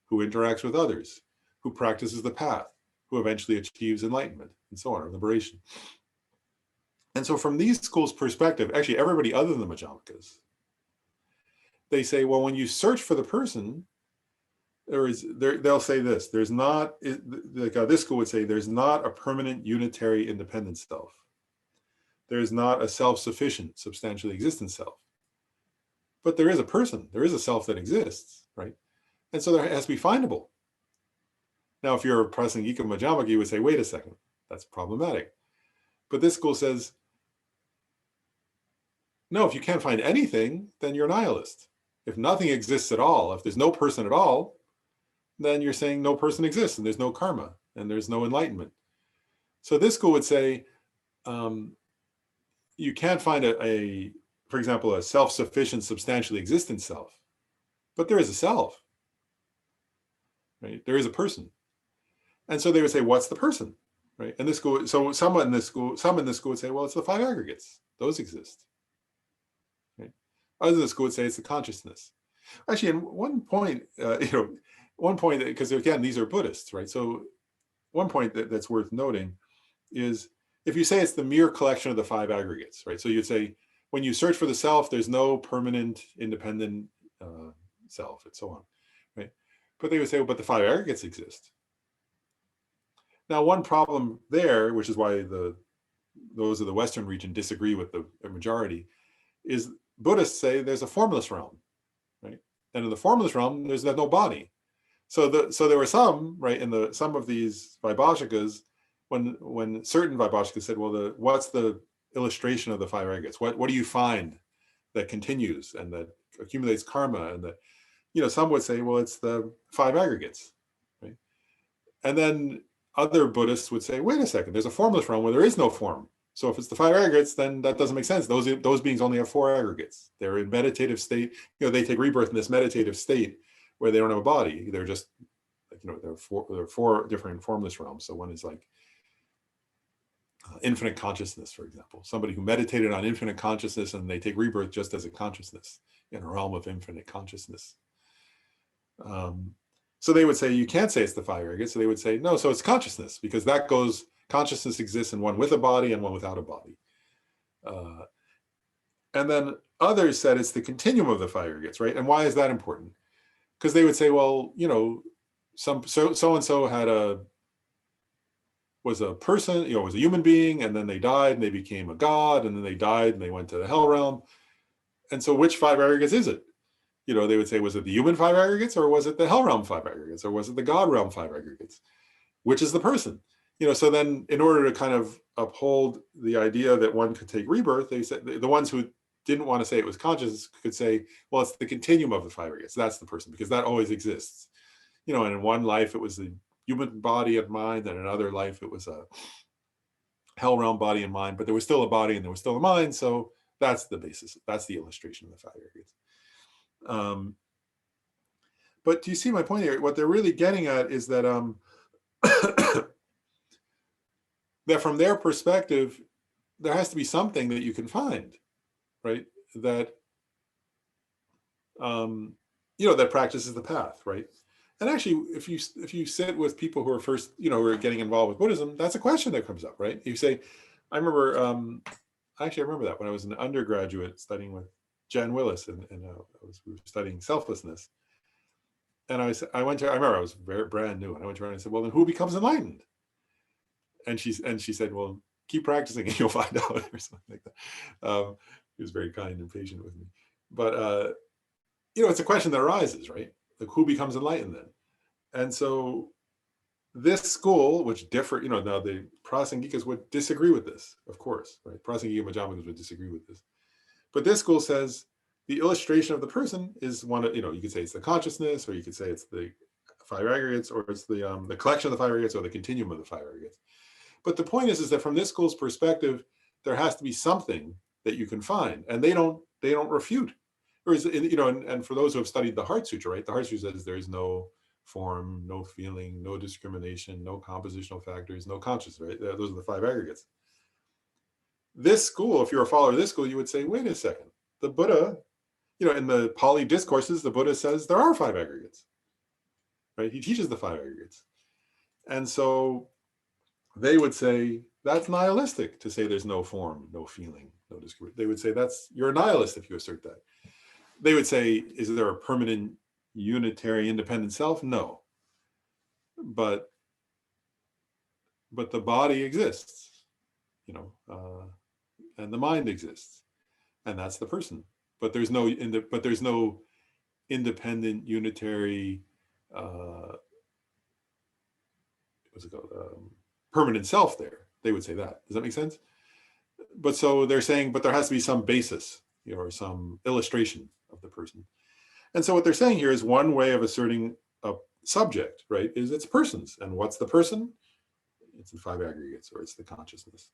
who interacts with others, who practices the path, who eventually achieves enlightenment, and so on, or liberation. And so from these schools' perspective, actually everybody other than the Majjhimakas, they say, well, when you search for the person, they'll say this, there's not, like this school would say, there's not a permanent, unitary, independent self. There's not a self-sufficient, substantially existent self. But there is a person, there is a self that exists, right? And so there has to be findable. Now, if you're pressing Ika Majjhimaka, you would say, wait a second, that's problematic. But this school says, no, if you can't find anything, then you're a nihilist. If nothing exists at all, if there's no person at all, then you're saying no person exists and there's no karma and there's no enlightenment. So this school would say, you can't find for example, a self-sufficient, substantially existent self, but there is a self, right? There is a person. And so they would say, what's the person, right? And this school, so some in this school would say, well, it's the five aggregates, those exist. Others in the school would say it's the consciousness. Actually, in one point, because again, these are Buddhists, right? So one point that's worth noting is if you say it's the mere collection of the five aggregates, right? So you'd say, when you search for the self, there's no permanent, independent self, and so on, right? But they would say, well, but the five aggregates exist. Now, one problem there, which is why those of the Western region disagree with the majority, is Buddhists say there's a formless realm, right? And in the formless realm, there's no body. So there were some, right, in some of these Vaibhashikas, when certain Vaibhashikas said, well, what's the illustration of the five aggregates? What do you find that continues and that accumulates karma? And that, some would say, well, it's the five aggregates, right? And then other Buddhists would say, wait a second, there's a formless realm where there is no form. So if it's the five aggregates, then that doesn't make sense. Those beings only have four aggregates. They're in meditative state. They take rebirth in this meditative state where they don't have a body. They're just, there are four different formless realms. So one is like infinite consciousness, for example. Somebody who meditated on infinite consciousness and they take rebirth just as a consciousness in a realm of infinite consciousness. So they would say, you can't say it's the five aggregates. So they would say, no, so it's consciousness, because consciousness exists in one with a body and one without a body. And then others said it's the continuum of the five aggregates, right? And why is that important? Because they would say, well, so-and-so was a person, was a human being, and then they died and they became a god, and then they died and they went to the hell realm. And so which five aggregates is it? They would say, was it the human five aggregates, or was it the hell realm five aggregates, or was it the god realm five aggregates? Which is the person? So then in order to kind of uphold the idea that one could take rebirth, they said the ones who didn't want to say it was consciousness could say, well, it's the continuum of the five aggregates. That's the person, because that always exists. And in one life it was the human body and mind, and in another life it was a hell realm body and mind, but there was still a body and there was still a mind. So that's the basis. That's the illustration of the five aggregates. But do you see my point here? What they're really getting at is that that from their perspective, there has to be something that you can find, right? That that practices the path, right? And actually, if you sit with people who are first, who are getting involved with Buddhism, that's a question that comes up, right? You say, I remember, I remember that when I was an undergraduate studying with Jan Willis, and we were studying selflessness. And I remember I was very brand new, and I went to her and I said, well, then who becomes enlightened? And she said, well, keep practicing and you'll find out, or something like that. He was very kind and patient with me. But, it's a question that arises, right? Like, who becomes enlightened then? And so this school, which differ, now the Prasangikas would disagree with this, of course, right? Prasangika Madhyamikas would disagree with this. But this school says the illustration of the person is one of, you could say it's the consciousness, or you could say it's the 5 aggregates, or it's the collection of the 5 aggregates, or the continuum of the 5 aggregates. But the point is that from this school's perspective, there has to be something that you can find, and they don't refute. Or is, and for those who have studied the Heart Sutra, right? The Heart Sutra says there is no form, no feeling, no discrimination, no compositional factors, no consciousness, right? Those are the 5 aggregates. This school, if you're a follower of this school, you would say, wait a second, the Buddha, in the Pali discourses, the Buddha says there are 5 aggregates, right? He teaches the 5 aggregates. And so they would say, that's nihilistic to say there's no form, no feeling, no discrimination. They would say you're a nihilist if you assert that. They would say, is there a permanent unitary independent self? No. But the body exists, and the mind exists, and that's the person. But there's no independent unitary what's it called? Permanent self there. They would say that. Does that make sense? But so they're saying, but there has to be some basis, or some illustration of the person. And so what they're saying here is one way of asserting a subject, right, is it's persons. And what's the person? It's the 5 aggregates, or it's the consciousness,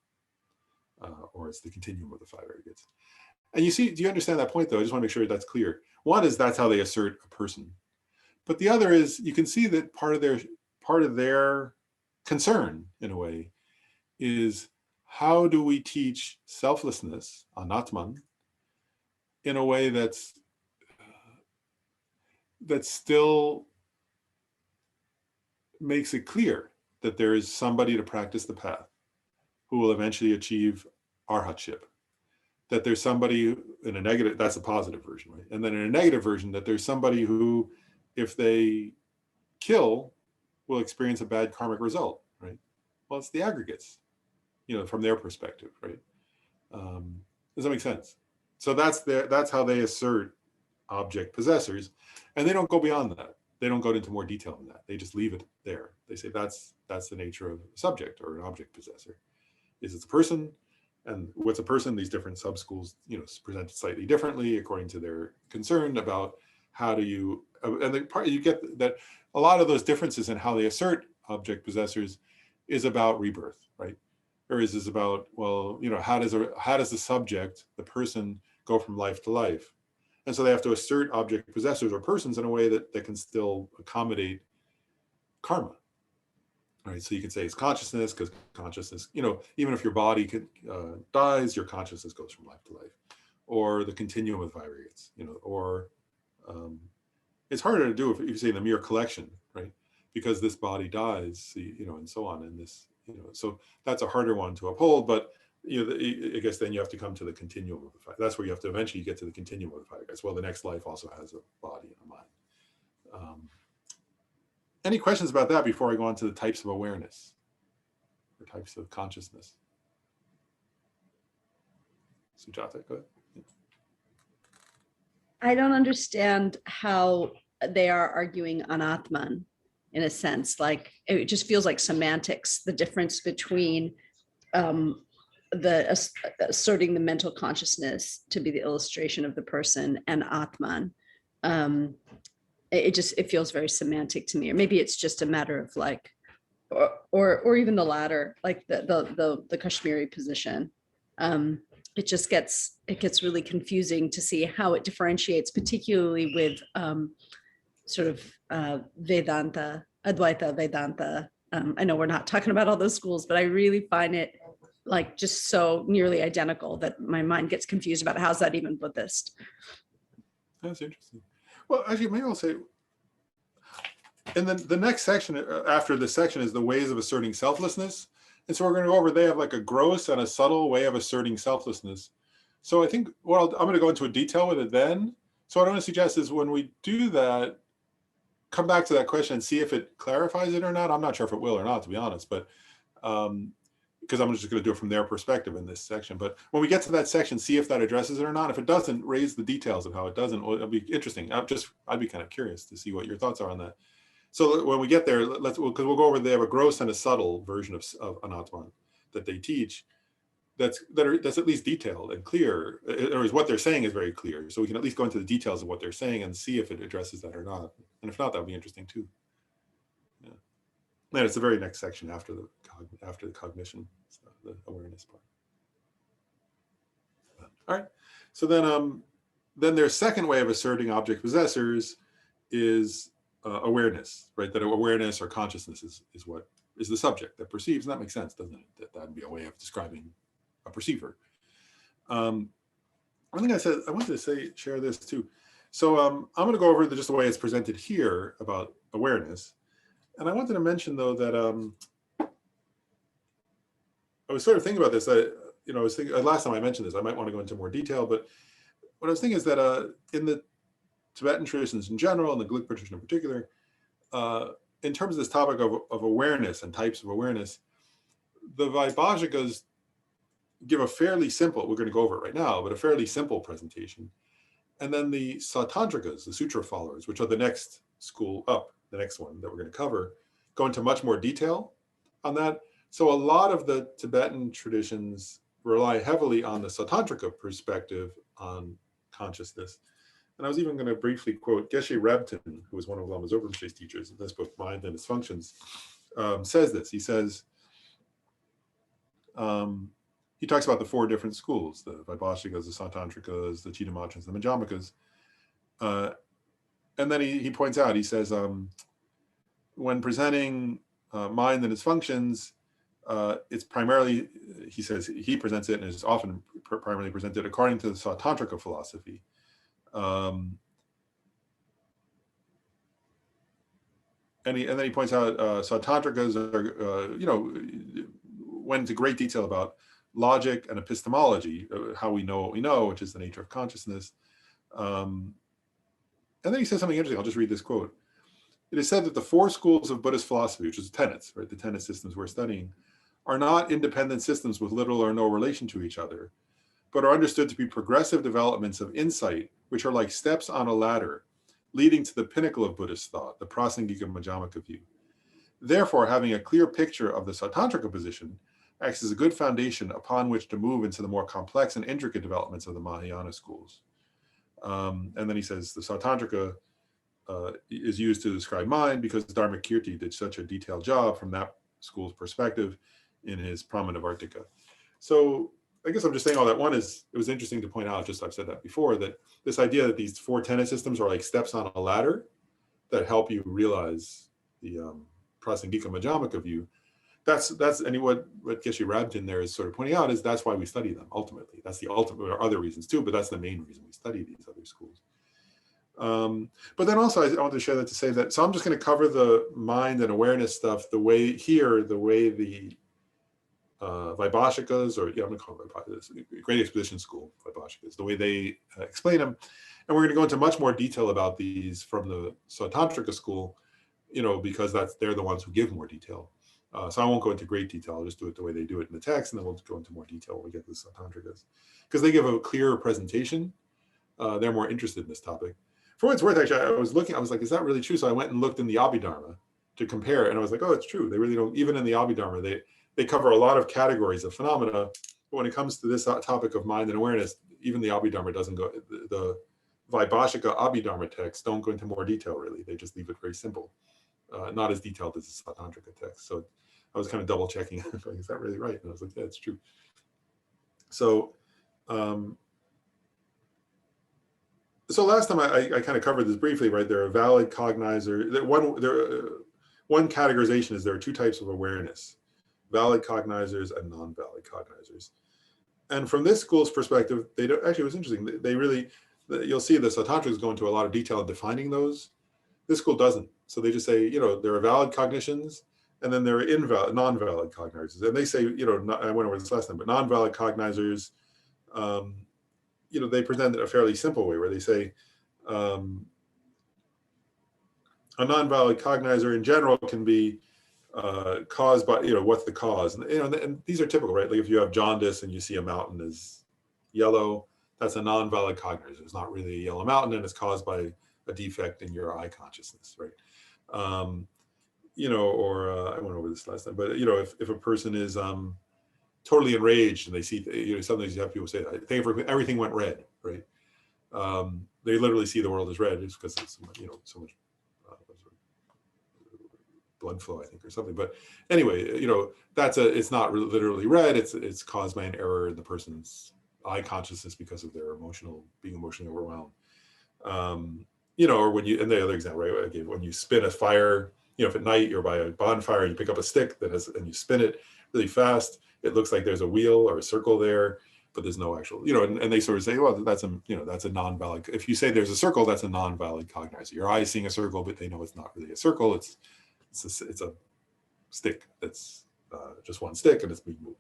or it's the continuum of the 5 aggregates. And do you understand that point though? I just want to make sure that's clear. One is that's how they assert a person. But the other is, you can see that part of their concern, in a way, is how do we teach selflessness, anatman, in a way that still makes it clear that there is somebody to practice the path who will eventually achieve arhatship. That there's somebody in a negative, that's a positive version, right? And then in a negative version, that there's somebody who, if they kill, will experience a bad karmic result, right? Well, it's the aggregates, from their perspective, right? Does that make sense? So that's how they assert object possessors, and they don't go beyond that. They don't go into more detail than that. They just leave it there. They say that's the nature of a subject or an object possessor. Is it's a person, and what's a person? These different sub-schools, present it slightly differently according to their concern about how do you, and the part you get that a lot of those differences in how they assert object possessors is about rebirth, right? Or is this about, well, how does the subject, the person, go from life to life? And so they have to assert object possessors or persons in a way that can still accommodate karma. Right, so you can say it's consciousness, because consciousness, even if your body dies, your consciousness goes from life to life, or the continuum of 5 aggregates, or it's harder to do if you say the mere collection, right? Because this body dies, and so on, and this, so that's a harder one to uphold. But I guess then you have to come to the continuum of the 5. That's where you have to eventually get to the continuum of the 5 aggregates. Well, the next life also has a body and a mind. Any questions about that before I go on to the types of awareness or types of consciousness? Sujata, go ahead. I don't understand how they are arguing anatman, in a sense. Like, it just feels like semantics, the difference between asserting the mental consciousness to be the illustration of the person and atman. It feels very semantic to me, or maybe it's just a matter of like, or even the latter, like the Kashmiri position. It gets really confusing to see how it differentiates, particularly with sort of Vedanta, Advaita Vedanta. I know we're not talking about all those schools, but I really find it like just so nearly identical that my mind gets confused about how's that even Buddhist. That's interesting. Well, actually, maybe I'll say, and then the next section after this section is the ways of asserting selflessness. And so we're going to go over, they have like a gross and a subtle way of asserting selflessness. So I think, well, I'm going to go into a detail with it then. So what I want to suggest is when we do that, come back to that question and see if it clarifies it or not. I'm not sure if it will or not, to be honest, but because I'm just going to do it from their perspective in this section. But when we get to that section, see if that addresses it or not. If it doesn't, raise the details of how it doesn't. Well, it'll be interesting. I'd be kind of curious to see what your thoughts are on that. So when we get there, because we'll go over, they have a gross and a subtle version of Anatman that they teach. That's at least detailed and clear, or is what they're saying is very clear. So we can at least go into the details of what they're saying and see if it addresses that or not. And if not, that would be interesting too. Yeah. And it's the very next section after the cognition, so the awareness part. All right. So then their second way of asserting object possessors is awareness, right? That awareness or consciousness is what is the subject that perceives. And that makes sense, doesn't it? That'd be a way of describing a perceiver. I think I wanted to share this too. So I'm going to go over just the way it's presented here about awareness. And I wanted to mention though that I was sort of thinking about this. I was thinking last time I mentioned this, I might want to go into more detail, but what I was thinking is that in the Tibetan traditions in general, and the Gelugpa tradition in particular, in terms of this topic of awareness and types of awareness, the Vaibhashikas give a fairly simple, we're going to go over it right now, but a fairly simple presentation. And then the Sautantrikas, the sutra followers, which are the next school up, the next one that we're going to cover, go into much more detail on that. So a lot of the Tibetan traditions rely heavily on the Sautantrika perspective on consciousness. And I was even going to briefly quote Geshe Rebten, who was one of Lama Zopa teachers in this book, Mind and Its Functions, says this. He says, he talks about the four different schools, the Vaibhashikas, the Sautantrikas, the Chittamantras, the Majjhimakas. And then he points out, he says, when presenting mind and its functions, it's primarily, he says, he presents it and is often primarily presented according to the Sautantrika philosophy. And then he points out Sautantrikas are, went into great detail about logic and epistemology, how we know what we know, which is the nature of consciousness. And then he says something interesting. I'll just read this quote. It is said that the four schools of Buddhist philosophy, which is tenets, right, the tenet systems we're studying, are not independent systems with little or no relation to each other, but are understood to be progressive developments of insight, which are like steps on a ladder, leading to the pinnacle of Buddhist thought, the Prasangika Majjhimaka view. Therefore, having a clear picture of the Sautantrika position acts as a good foundation upon which to move into the more complex and intricate developments of the Mahayana schools. And then he says the Sautantrika is used to describe mind because Dharmakirti did such a detailed job from that school's perspective in his Pramanavartika. So I guess I'm just saying all that. One is, it was interesting to point out, just I've said that before, that this idea that these four tenet systems are like steps on a ladder that help you realize the Prasangika Majjhimaka view. That's and what Geshe Rebten there is sort of pointing out is that's why we study them ultimately. That's the ultimate, there are other reasons too, but that's the main reason we study these other schools. But then also I want to share that to say that, so I'm just going to cover the mind and awareness stuff the way the Vaibhashikas, or I'm going to call them Great Exposition School Vaibhashikas, the way they explain them. And we're going to go into much more detail about these from the Sautantrika school, because they're the ones who give more detail. So I won't go into great detail. I'll just do it the way they do it in the text, and then we'll go into more detail when we get to the Sautantrikas. Because they give a clearer presentation. They're more interested in this topic. For what it's worth, actually, I was like, is that really true? So I went and looked in the Abhidharma to compare, and I was like, oh, it's true. They really don't, even in the Abhidharma, they cover a lot of categories of phenomena. But when it comes to this topic of mind and awareness, even the Abhidharma doesn't go, the Vaibhashika Abhidharma texts don't go into more detail, really. They just leave it very simple. Not as detailed as the Sautantrika text. So I was kind of double checking, like, is that really right? And I was like, yeah, it's true. So, so last time I kind of covered this briefly, right? There are valid cognizer. One categorization is there are two types of awareness: valid cognizers and non-valid cognizers. And from this school's perspective, they don't, actually, it was interesting. you'll see the Tantrics go into a lot of detail in defining those. This school doesn't. So they just say, there are valid cognitions, and then there are non-valid cognizers. And they say, I went over this last time, but non-valid cognizers, they present it in a fairly simple way where they say, a non-valid cognizer in general can be caused by, what's the cause? And these are typical, right? Like if you have jaundice and you see a mountain is yellow, that's a non-valid cognizer. It's not really a yellow mountain, and it's caused by a defect in your eye consciousness, right? I went over this last time, but if a person is totally enraged and they see, sometimes you have people say, I think if everything went red, right? They literally see the world as red just because it's so much blood flow, I think, or something. But anyway, it's not literally red. It's caused by an error in the person's eye consciousness because of their being emotionally overwhelmed. Or when and the other example, right? Again, when you spin a fire, if at night you're by a bonfire and you pick up a stick and you spin it really fast, it looks like there's a wheel or a circle there, but there's no actual, and they sort of say, well, that's a non-valid. If you say there's a circle, that's a non-valid cognizer. Your eye's seeing a circle, but they know it's not really a circle. It's a stick that's just one stick and it's being moved.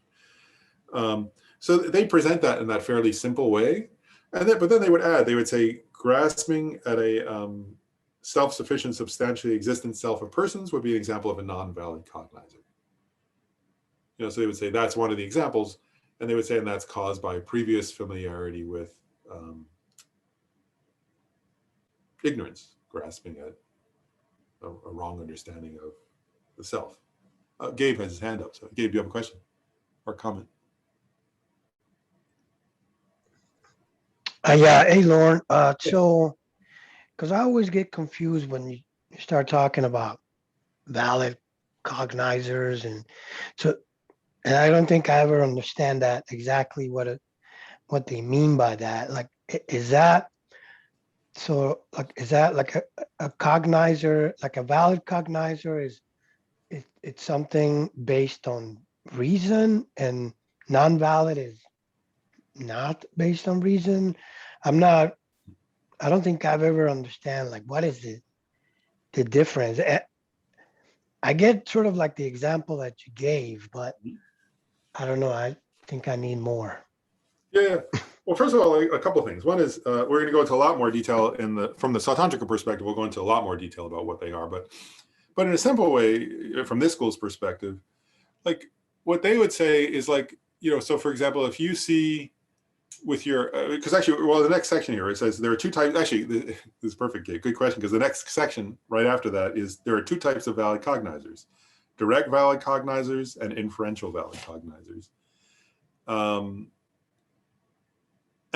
So they present that in that fairly simple way. But then they would say, grasping at a self-sufficient, substantially existent self of persons would be an example of a non-valid cognizer. So they would say that's one of the examples, and they would say, and that's caused by previous familiarity with ignorance, grasping at a wrong understanding of the self. Gabe has his hand up. So Gabe, do you have a question or comment? Yeah, hey Lauren. So, because I always get confused when you start talking about valid cognizers, and I don't think I ever understand that exactly what they mean by that. Like, is that like a cognizer, like a valid cognizer it's something based on reason, and non-valid is not based on reason? I don't think I've ever understand like what is the difference. I get sort of like the example that you gave, but I don't know. I think I need more. Yeah. Well, first of all, a couple of things. One is we're going to go into a lot more detail from the Sautantrika perspective. We'll go into a lot more detail about what they are, but in a simple way, from this school's perspective, like what they would say is like, so for example, if you see with your, because actually, the next section here, it says there are two types. Actually, this is perfect, Gabe. Good question, because the next section right after that is there are two types of valid cognizers: direct valid cognizers and inferential valid cognizers. And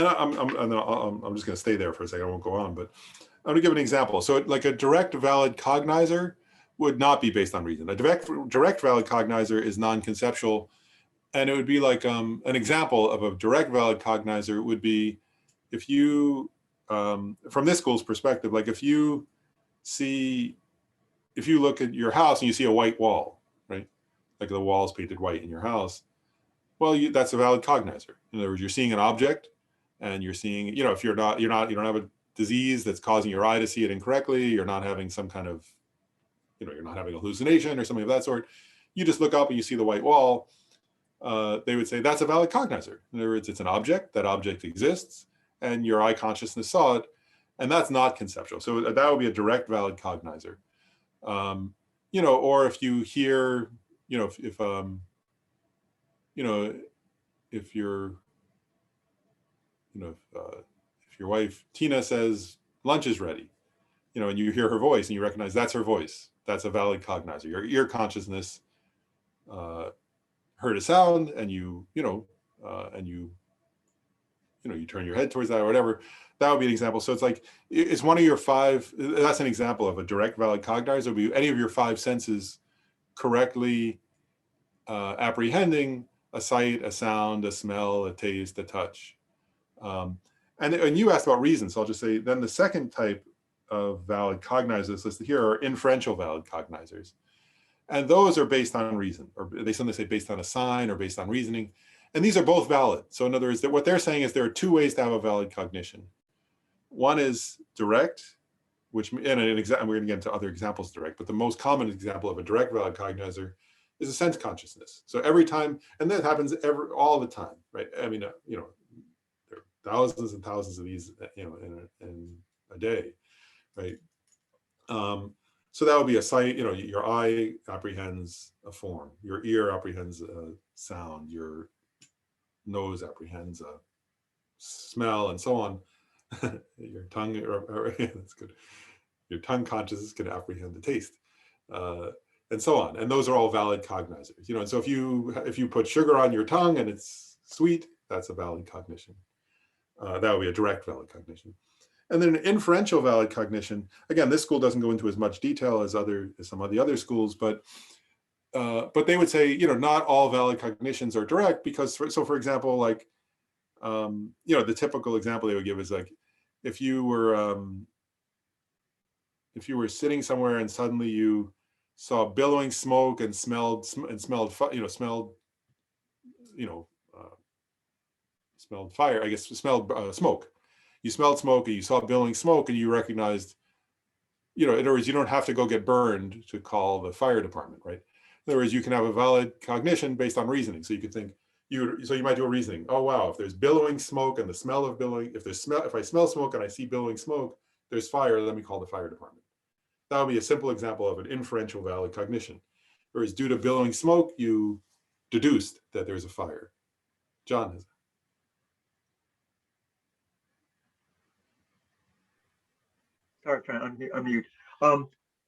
I'm just going to stay there for a second. I won't go on, but I'm going to give an example. So like a direct valid cognizer would not be based on reason. A direct valid cognizer is non-conceptual. And it would be like an example of a direct valid cognizer would be if you, from this school's perspective, like if you look at your house and you see a white wall, right? Like the wall's painted white in your house. Well, that's a valid cognizer. In other words, you're seeing an object and you're seeing, if you don't have a disease that's causing your eye to see it incorrectly, you're not having some kind of, you're not having a hallucination or something of that sort. You just look up and you see the white wall. They would say that's a valid cognizer. In other words, it's an object, that object exists, and your eye consciousness saw it, and that's not conceptual. So that would be a direct valid cognizer. Or if you hear, if your wife Tina says lunch is ready, and you hear her voice and you recognize that's her voice, that's a valid cognizer. Your ear consciousness heard a sound, and you turn your head towards that or whatever. That would be an example. So it's like it's one of your five. That's an example of a direct valid cognizer. Would be any of your five senses correctly apprehending a sight, a sound, a smell, a taste, a touch. And you asked about reason, so I'll just say then the second type of valid cognizers listed here are inferential valid cognizers. And those are based on reason, or they sometimes say based on a sign or based on reasoning. And these are both valid. So in other words, what they're saying is there are two ways to have a valid cognition. One is direct, which, and we're going to get into other examples direct, but the most common example of a direct valid cognizer is a sense consciousness. So every time, and that happens all the time, right? I mean, you know, there are thousands and thousands of these, you know, in a day, right? So that would be a sight, you know, your eye apprehends a form, your ear apprehends a sound, your nose apprehends a smell, and so on. Your tongue, that's good. Your tongue consciousness can apprehend the taste, and so on. And those are all valid cognizers, you know. And so if you put sugar on your tongue and it's sweet, that's a valid cognition. That would be a direct valid cognition. And then an inferential valid cognition. Again, this school doesn't go into as much detail as some of the other schools, but they would say, you know, not all valid cognitions are direct because, for example, like, you know, the typical example they would give is like, if you were sitting somewhere and suddenly you saw billowing smoke and smelled fire, I guess, smelled smoke. You smelled smoke and you saw billowing smoke and you recognized, you know, in other words, you don't have to go get burned to call the fire department, right? In other words, you can have a valid cognition based on reasoning. So you could think, so you might do a reasoning. Oh, wow, if there's billowing smoke and the smell of billowing, if I smell smoke and I see billowing smoke, there's fire, let me call the fire department. That would be a simple example of an inferential valid cognition. Whereas due to billowing smoke, you deduced that there's a fire. John has. Sorry, trying to unmute.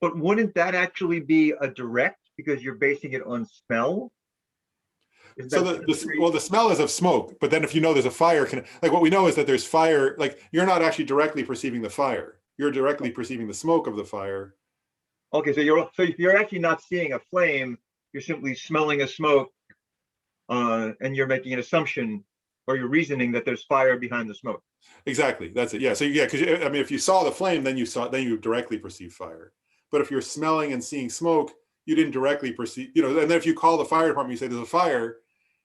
But wouldn't that actually be a direct because you're basing it on smell? So the smell is of smoke, but then if you know there's a fire, like what we know is that there's fire, like you're not actually directly perceiving the fire. You're directly perceiving the smoke of the fire. Okay, so you're actually not seeing a flame, you're simply smelling a smoke, and you're making an assumption or you're reasoning that there's fire behind the smoke. Exactly, that's it. Yeah, so yeah, because I mean, if you saw the flame, then you directly perceive fire. But if you're smelling and seeing smoke, you didn't directly perceive, you know. And then if you call the fire department, you say there's a fire,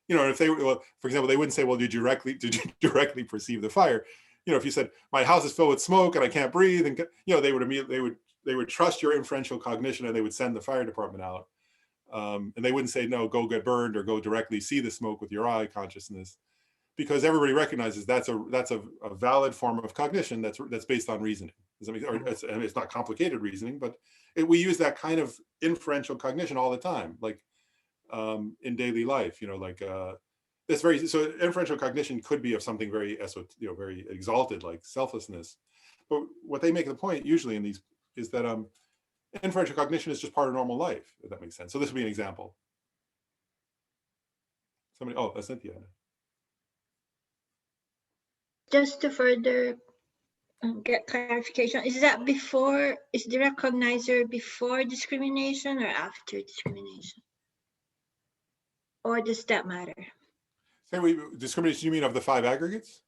you know. If they, well, for example, they wouldn't say, well, did you directly perceive the fire? You know, if you said my house is filled with smoke and I can't breathe, and you know, they would trust your inferential cognition and they would send the fire department out, and they wouldn't say no, go get burned or go directly see the smoke with your eye consciousness. Because everybody recognizes that's a valid form of cognition that's based on reasoning. Does that make sense? Or it's not complicated reasoning, but we use that kind of inferential cognition all the time, like in daily life. You know, like so inferential cognition could be of something very very exalted, like selflessness. But what they make the point usually in these is that inferential cognition is just part of normal life. If that makes sense. So this would be an example. Somebody, oh, that's Cynthia. Just to further get clarification, is direct cognizer before discrimination or after discrimination? Or does that matter? Say discrimination, you mean of the 5 aggregates?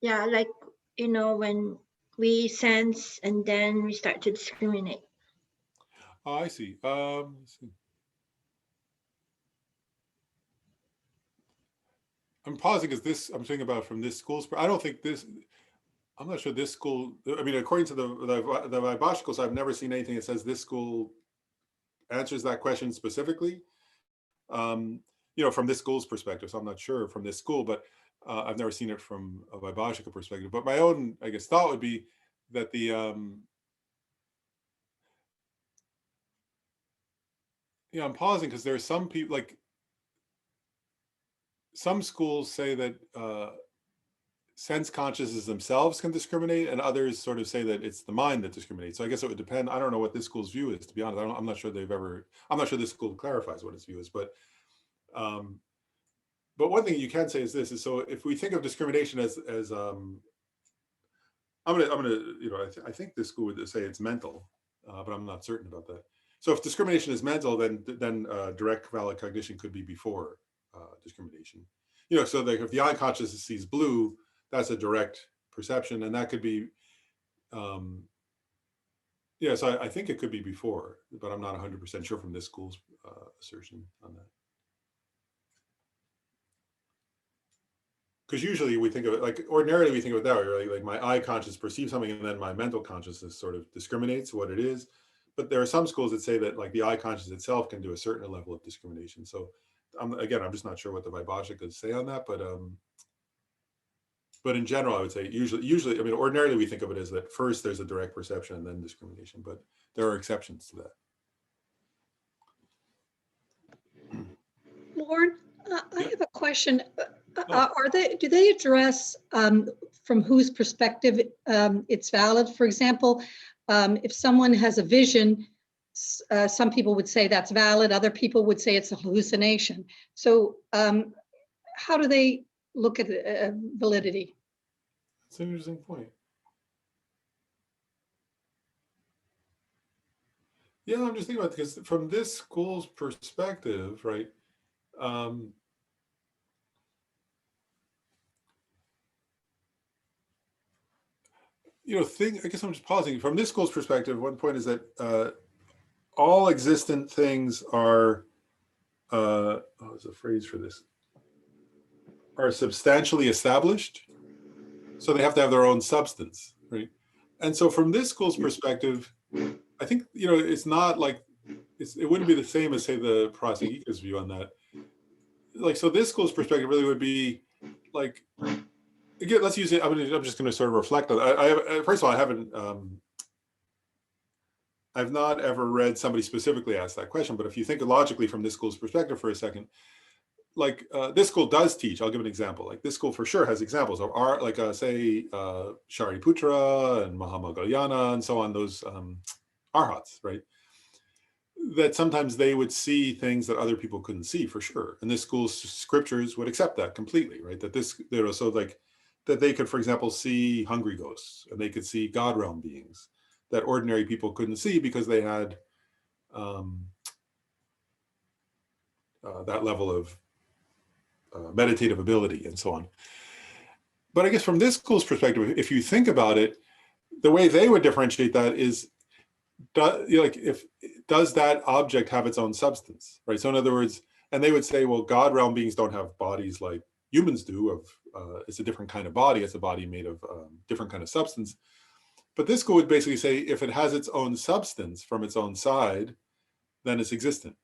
Yeah, like, you know, when we sense and then we start to discriminate. Oh, I see. Let's see. I'm pausing because I'm thinking about from this school's. I don't think this. I'm not sure this school. I mean, according to the Vaibhashikals, I've never seen anything that says this school answers that question specifically. You know, from this school's perspective. So I'm not sure from this school, but I've never seen it from a Vaibhashika perspective. But my own, I guess, thought would be that the yeah, I'm pausing because there are some people, like some schools say that sense consciousnesses themselves can discriminate, and others sort of say that it's the mind that discriminates. So I guess it would depend. I don't know what this school's view is, to be honest. I'm not sure I'm not sure this school clarifies what its view is, but one thing you can say is this: is so if we think of discrimination as I'm gonna you know, I think this school would say it's mental, but I'm not certain about that. So if discrimination is mental, then direct valid cognition could be before discrimination. You know, so like if the eye consciousness sees blue, that's a direct perception, and that could be, yeah. So I think it could be before, but I'm not 100% sure from this school's assertion on that. because usually we think of it like ordinarily we think of it that way, right? Like my eye conscious perceives something and then my mental consciousness sort of discriminates what it is. But there are some schools that say that like the eye conscious itself can do a certain level of discrimination. So again, I'm just not sure what the Vaibhashikas say on that, but in general, I would say usually, I mean, ordinarily we think of it as that first there's a direct perception and then discrimination, but there are exceptions to that. Lauren, I Yeah. have a question. Oh. Do they address from whose perspective it's valid? For example, if someone has a vision, some people would say that's valid, other people would say it's a hallucination. So how do they look at validity? That's an interesting point. Yeah, I'm just thinking about it because from this school's perspective, right? I guess I'm just pausing. From this school's perspective, one point is that all existent things are, there's a phrase for this, are substantially established. So they have to have their own substance, right? And so from this school's perspective, I think, it's not like, it wouldn't be the same as say the Prasangika's view on that. Like, so this school's perspective really would be like, again, let's use it. I'm just going to sort of reflect on it. First of all, I've not ever read somebody specifically ask that question, but if you think logically from this school's perspective for a second, like this school does teach, I'll give an example. Like this school for sure has examples of art, like say Shariputra and Mahamoggalyana and so on, those arhats, right? That sometimes they would see things that other people couldn't see for sure. And this school's scriptures would accept that completely, right? That this, so like that they could, for example, see hungry ghosts and they could see God realm beings that ordinary people couldn't see because they had that level of meditative ability and so on. But I guess from this school's perspective, if you think about it, the way they would differentiate that is, does that object have its own substance, right? So in other words, and they would say, well, God realm beings don't have bodies like humans do. It's a different kind of body. It's a body made of different kind of substance. But this school would basically say, if it has its own substance from its own side, then it's existent.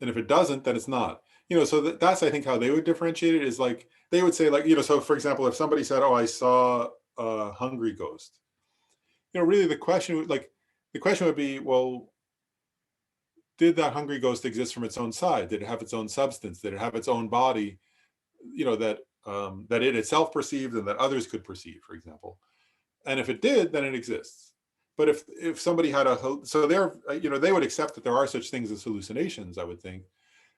And if it doesn't, then it's not. So that's, I think, how they would differentiate it is like, they would say like, so for example, if somebody said, oh, I saw a hungry ghost, really the question would be, well, did that hungry ghost exist from its own side? Did it have its own substance? Did it have its own body, that it itself perceived and that others could perceive, for example? And if it did, then it exists. But if somebody had they would accept that there are such things as hallucinations, I would think.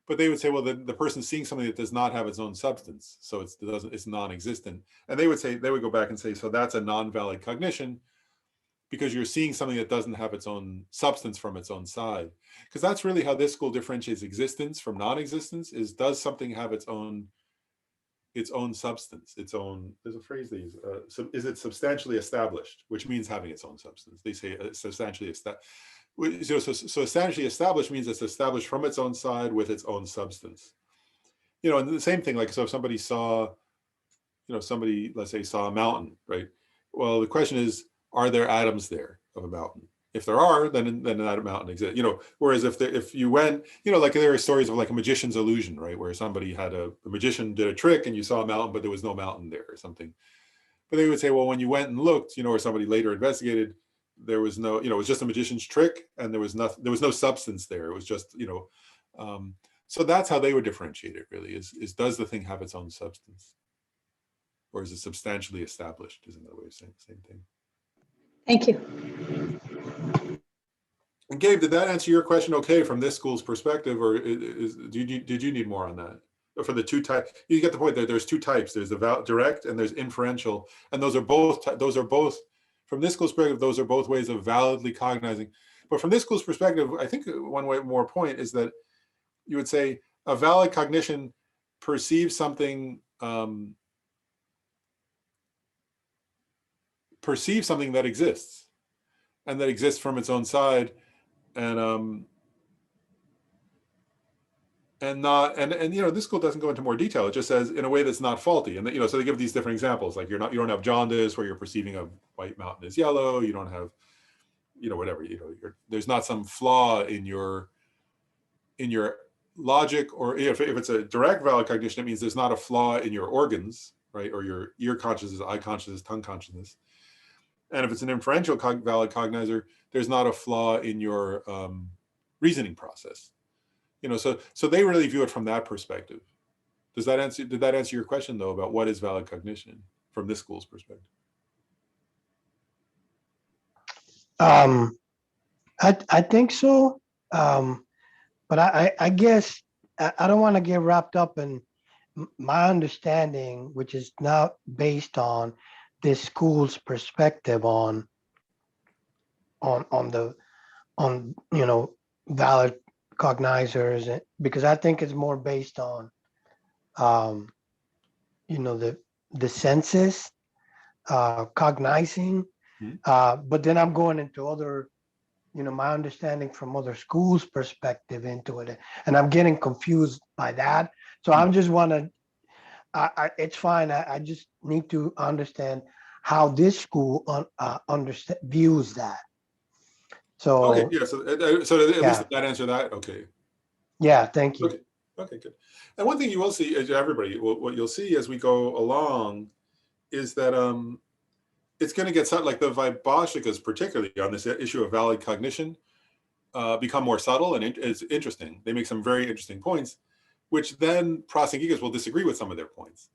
But they would say, well, the person's seeing something that does not have its own substance, so it's non-existent. And they would go back and say, so that's a non-valid cognition because you're seeing something that doesn't have its own substance from its own side. Because that's really how this school differentiates existence from non-existence, is does something have its own substance, there's a phrase they use, is it substantially established, which means having its own substance. They say substantially established. So substantially established means it's established from its own side with its own substance. And the same thing, like, so if somebody saw, let's say saw a mountain, right? Well, the question is, are there atoms there of a mountain? If there are, then that mountain exists. Whereas if you went, like there are stories of like a magician's illusion, right, where somebody a magician did a trick and you saw a mountain, but there was no mountain there or something. But they would say, well, when you went and looked, or somebody later investigated, there was no, it was just a magician's trick, and there was no substance there. It was just, so that's how they would differentiate it. Really, is does the thing have its own substance, or is it substantially established? Is another way of saying the same thing. Thank you. And Gabe, did that answer your question okay from this school's perspective, or did you need more on that? For the two types, you get the point. There's two types. There's the direct and there's inferential, and those are both from this school's perspective. Those are both ways of validly cognizing. But from this school's perspective, I think one way more point is that you would say a valid cognition perceives something that exists, and that exists from its own side, and and this school doesn't go into more detail. It just says in a way that's not faulty. And so they give these different examples, like you don't have jaundice where you're perceiving a white mountain as yellow. You don't have, whatever, there's not some flaw in your logic, or if it's a direct valid cognition, it means there's not a flaw in your organs, right? Or your ear consciousness, eye consciousness, tongue consciousness. And if it's an inferential valid cognizer, there's not a flaw in your reasoning process. So they really view it from that perspective. Did that answer your question though about what is valid cognition from this school's perspective? I think so. But I guess I don't want to get wrapped up in my understanding, which is now based on this school's perspective on valid cognizers, because I think it's more based on the senses cognizing, but then I'm going into other, my understanding from other schools' perspective into it, and I'm getting confused by that. So I'm just it's fine. I just need to understand how this school views that. So okay, yeah. So at least that answer that. Okay. Yeah, thank you. Okay, good. And one thing you will see, everybody, what you'll see as we go along is that it's going to get like the Vaibhashikas, particularly on this issue of valid cognition, become more subtle, and it's interesting. They make some very interesting points, which then Prasangikas will disagree with some of their points.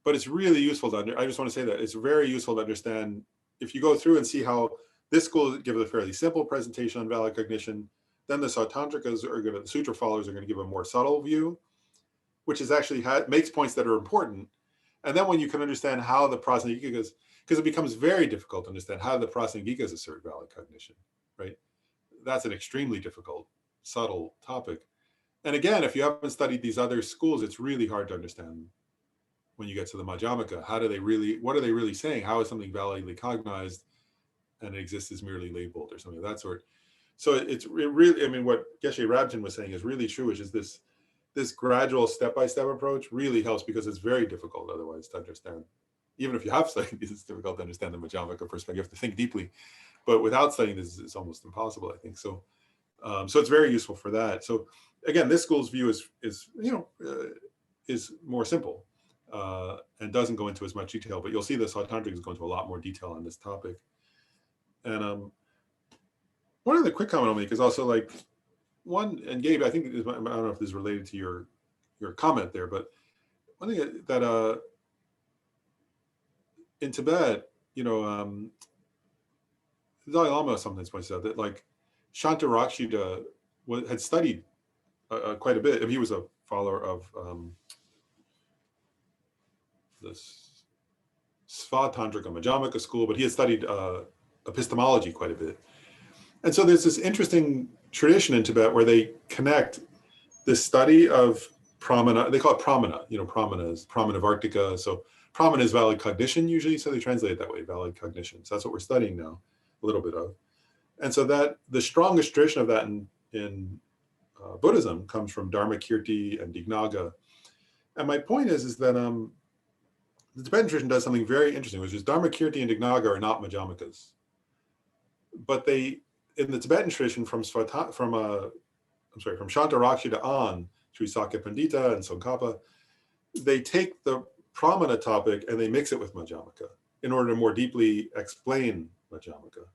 But it's really useful to I just want to say that it's very useful to understand if you go through and see how this school gives a fairly simple presentation on valid cognition. Then the Sautantrikas the sutra followers are going to give a more subtle view, which is actually makes points that are important. And then when you can understand how the Prasangikas, because it becomes very difficult to understand how the Prasangikas assert valid cognition, right? That's an extremely difficult, subtle topic. And again, if you haven't studied these other schools, it's really hard to understand when you get to the Madhyamaka. What are they really saying? How is something validly cognized and it exists as merely labeled or something of that sort? So it really, I mean, what Geshe Rabjan was saying is really true, which is this gradual step-by-step approach really helps, because it's very difficult otherwise to understand. Even if you have studied this, it's difficult to understand the Madhyamaka perspective. You have to think deeply. But without studying this, it's almost impossible, I think. So so it's very useful for that. So again, this school's view is more simple and doesn't go into as much detail. But you'll see the Sautantrikas go into a lot more detail on this topic. And one other quick comment I'll make is also like and Gabe, I think I don't know if this is related to your comment there, but one thing that in Tibet, the Dalai Lama sometimes points out that like Shantarakshita had studied quite a bit. I mean, he was a follower of this Svatantrika Madhyamaka school, but he had studied epistemology quite a bit. And so there's this interesting tradition in Tibet where they connect the study of pramana, they call it pramana, pramana is pramanavartika. So pramana is valid cognition usually, so they translate it that way, valid cognition. So that's what we're studying now, a little bit of. And so that the strongest tradition of that in Buddhism comes from Dharmakirti and Dignaga. And my point is that the Tibetan tradition does something very interesting, which is Dharmakirti and Dignaga are not Madhyamakas. But in the Tibetan tradition from Shantarakshita on, Sri Sakya Pandita and Tsongkhapa, they take the pramana topic and they mix it with Madhyamaka in order to more deeply explain Madhyamaka.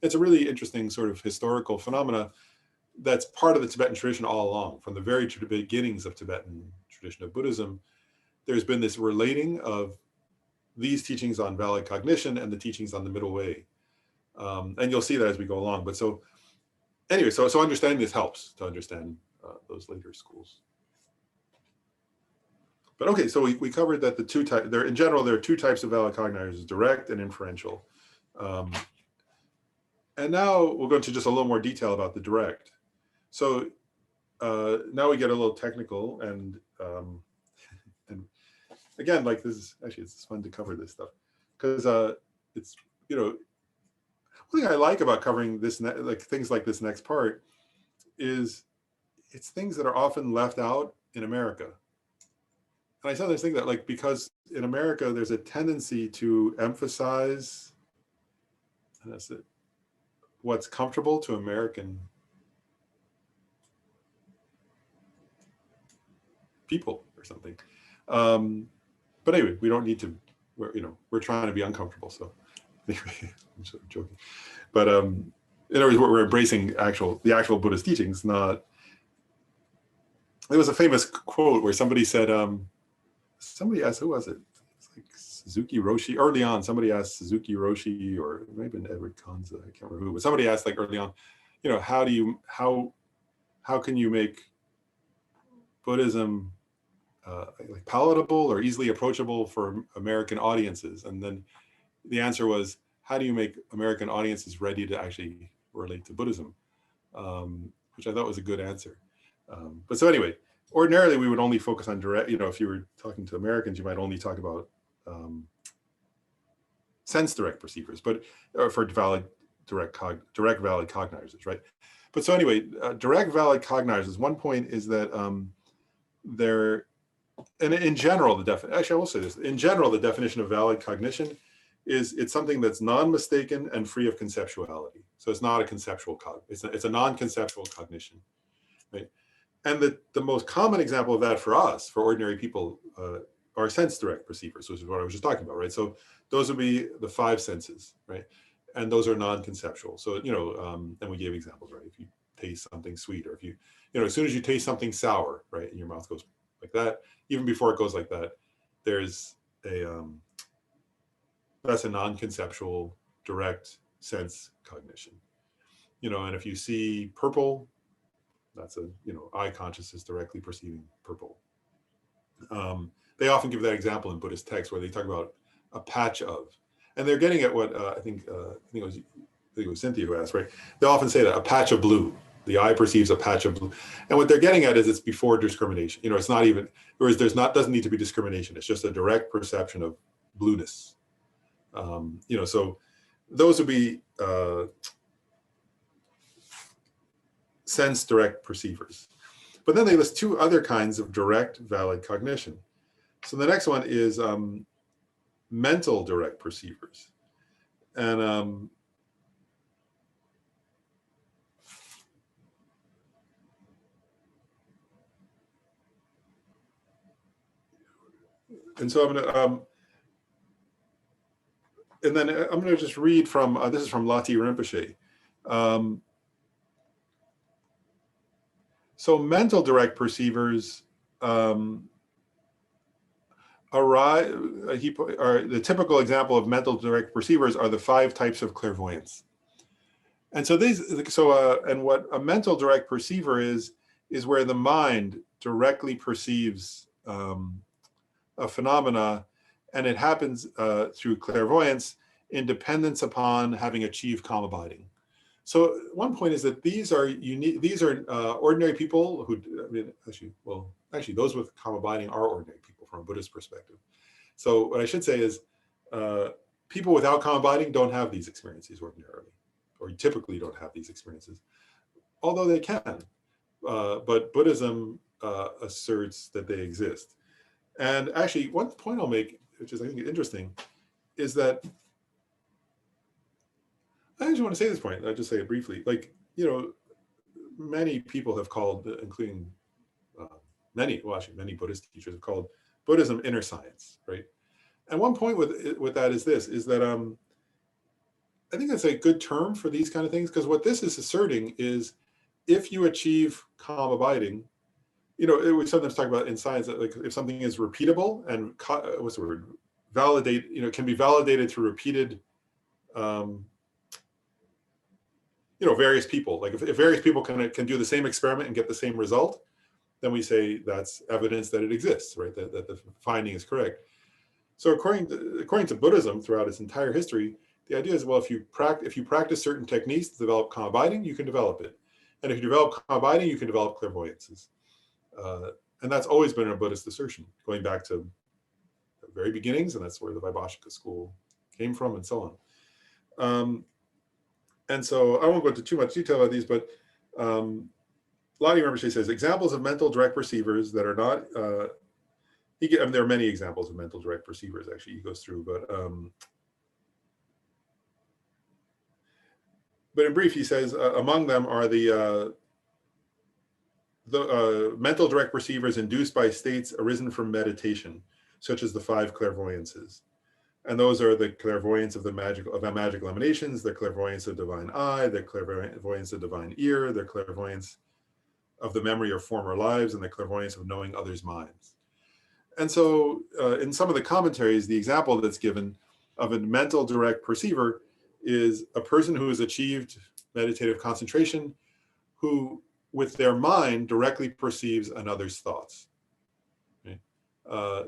It's a really interesting sort of historical phenomena that's part of the Tibetan tradition all along. From the very beginnings of Tibetan tradition of Buddhism, there's been this relating of these teachings on valid cognition and the teachings on the middle way. And you'll see that as we go along. But so anyway, so understanding this helps to understand those later schools. But okay, so we covered that the two types, in general, there are two types of valid cognizers, direct and inferential. And now we'll go into just a little more detail about the direct. So now we get a little technical, and again, like it's fun to cover this stuff because it's, one thing I like about covering this, like things like this next part, is it's things that are often left out in America. And I sometimes think that, like, because in America, there's a tendency to emphasize, and that's it, what's comfortable to American people or something. But anyway, we don't need to, we're trying to be uncomfortable. So anyway, I'm sort of joking. But in other words, we're embracing the actual Buddhist teachings, not, there was a famous quote where somebody said, somebody asked, who was it? It's like Suzuki Roshi, early on, somebody asked Suzuki Roshi, or maybe Edward Kanza, I can't remember who, but somebody asked, like, early on, how can you make Buddhism like palatable or easily approachable for American audiences? And then the answer was, how do you make American audiences ready to actually relate to Buddhism? Which I thought was a good answer. But so anyway, ordinarily we would only focus on direct, if you were talking to Americans, you might only talk about sense direct perceivers, but for valid direct valid cognizers, right? But so anyway, direct valid cognizers, one point is that they're, and in general, actually I will say this, in general, the definition of valid cognition is it's something that's non-mistaken and free of conceptuality. So it's not a conceptual it's a non-conceptual cognition, right? And the most common example of that for us, for ordinary people, are sense direct perceivers, which is what I was just talking about, right? So those would be the 5 senses, right? And those are non-conceptual. So, and we gave examples, right? If you taste something sweet, or if you, as soon as you taste something sour, right, and your mouth goes like that, even before it goes like that, there's that's a non-conceptual direct sense cognition. And if you see purple, that's a, eye consciousness directly perceiving purple. They often give that example in Buddhist texts where they talk about a patch of, and they're getting at what I think it was Cynthia who asked, right? They often say that a patch of blue, the eye perceives a patch of blue. And what they're getting at is it's before discrimination. It's not even, whereas doesn't need to be discrimination. It's just a direct perception of blueness. So those would be sense direct perceivers. But then they list 2 other kinds of direct valid cognition. So the next one is mental direct perceivers. And so I'm gonna and then I'm gonna just read from this is from Lati Rinpoche. So mental direct perceivers the typical example of mental direct perceivers are the 5 types of clairvoyance. And so and what a mental direct perceiver is where the mind directly perceives a phenomena, and it happens through clairvoyance in dependence upon having achieved calm abiding. So one point is that these are unique. These are ordinary people who, actually, those with calm abiding are ordinary people from a Buddhist perspective. So what I should say is, people without calm abiding don't have these experiences ordinarily, or typically don't have these experiences, although they can. But Buddhism asserts that they exist. And actually, one point I'll make, which is I think interesting, is that I just want to say this point. I'll just say it briefly. Like, many people have called, including many Buddhist teachers have called Buddhism inner science, right? And one point with that is this: is that I think that's a good term for these kind of things, because what this is asserting is, if you achieve calm abiding, it would sometimes talk about in science that, like, if something is repeatable and validate, can be validated through repeated, various people. Like if various people can do the same experiment and get the same result, then we say that's evidence that it exists, right? That the finding is correct. So according to Buddhism, throughout its entire history, the idea is, well, if you practice certain techniques to develop calm abiding, you can develop it. And if you develop calm abiding, you can develop clairvoyances. And that's always been a Buddhist assertion, going back to the very beginnings, and that's where the Vaibhashika school came from, and so on. And so I won't go into too much detail about these, but Lonnie Rinpoche says, examples of mental direct perceivers that are not, I mean, there are many examples of mental direct perceivers, actually, he goes through, but in brief, he says, among them are the mental direct perceivers induced by states arisen from meditation, such as the 5 clairvoyances. And those are the clairvoyance of magical emanations, the clairvoyance of divine eye, the clairvoyance of divine ear, the clairvoyance of the memory of former lives, and the clairvoyance of knowing others' minds. And so in some of the commentaries, the example that's given of a mental direct perceiver is a person who has achieved meditative concentration, who with their mind directly perceives another's thoughts. Okay?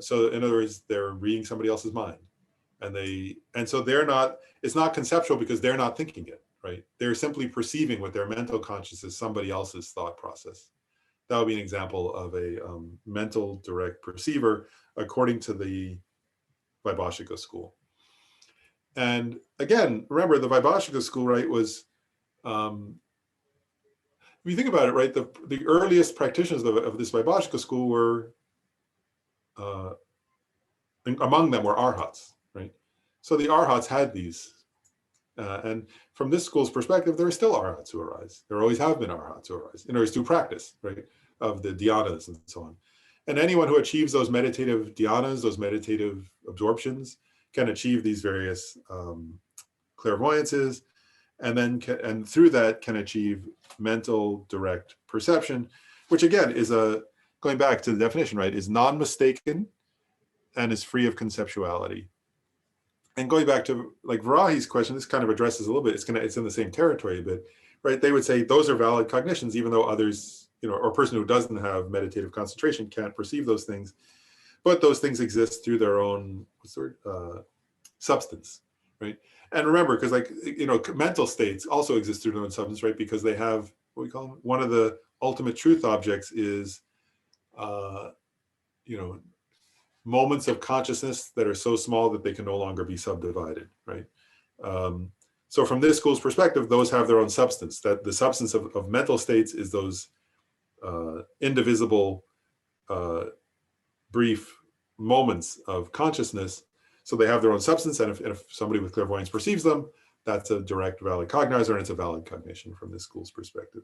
So in other words, they're reading somebody else's mind. And so they're not, it's not conceptual because they're not thinking it, right? They're simply perceiving with their mental consciousness somebody else's thought process. That would be an example of a mental direct perceiver according to the Vaibhashika school. And again, remember the Vaibhashika school, right, was, if you think about it, right, the earliest practitioners of this Vaibhashika school were, among them were arhats, right? So the arhats had these, and from this school's perspective, there are still arhats who arise. There always have been arhats who arise, in order to practice, right, of the dhyanas and so on. And anyone who achieves those meditative dhyanas, those meditative absorptions, can achieve these various clairvoyances, and then and through that can achieve mental direct perception, which again is going back to the definition, right, is non-mistaken and is free of conceptuality. And going back to like Varahi's question, this kind of addresses a little bit, it's in the same territory, but right, they would say those are valid cognitions, even though others, or a person who doesn't have meditative concentration can't perceive those things, but those things exist through their own substance, right? And remember, because mental states also exist through their own substance, right? Because they have what we call them, one of the ultimate truth objects is, moments of consciousness that are so small that they can no longer be subdivided, right? So from this school's perspective, those have their own substance. That the substance of mental states is those indivisible, brief moments of consciousness. So they have their own substance, and if somebody with clairvoyance perceives them, that's a direct valid cognizer, and it's a valid cognition from this school's perspective.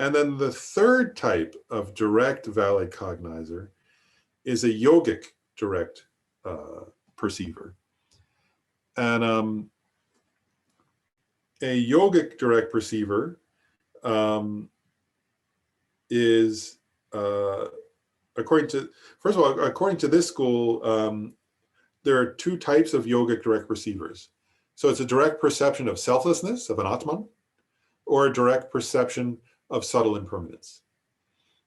And then the third type of direct valid cognizer is a yogic direct perceiver. And a yogic direct perceiver is, according to this school, there are 2 types of yogic direct perceivers. So it's a direct perception of selflessness, of an Atman, or a direct perception of subtle impermanence.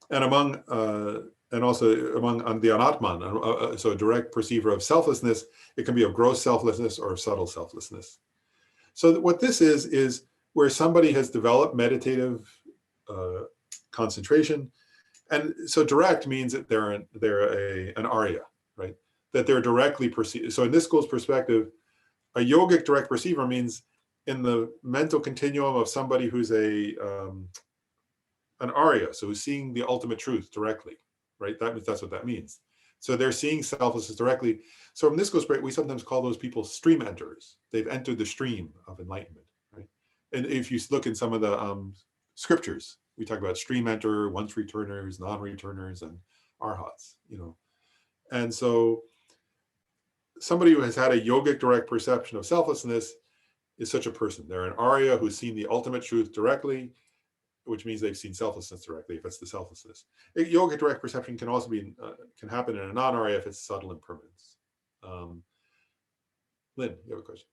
And also among the anatman, so a direct perceiver of selflessness, it can be of gross selflessness or of subtle selflessness. So what this is where somebody has developed meditative concentration. And so direct means that they're an arya, right? That they're directly perceived. So in this school's perspective, a yogic direct perceiver means in the mental continuum of somebody who's an arya, so who's seeing the ultimate truth directly, right? That's what that means. So they're seeing selflessness directly. So from this school's perspective, we sometimes call those people stream enterers. They've entered the stream of enlightenment, right? And if you look in some of the scriptures, we talk about stream enter, once returners, non-returners, and arhats, And so somebody who has had a yogic direct perception of selflessness is such a person. They're an arya who's seen the ultimate truth directly, which means they've seen selflessness directly, if it's the selflessness. Yogic direct perception can also be, can happen in a non-arya if it's subtle impermanence. Lynn, you have a question?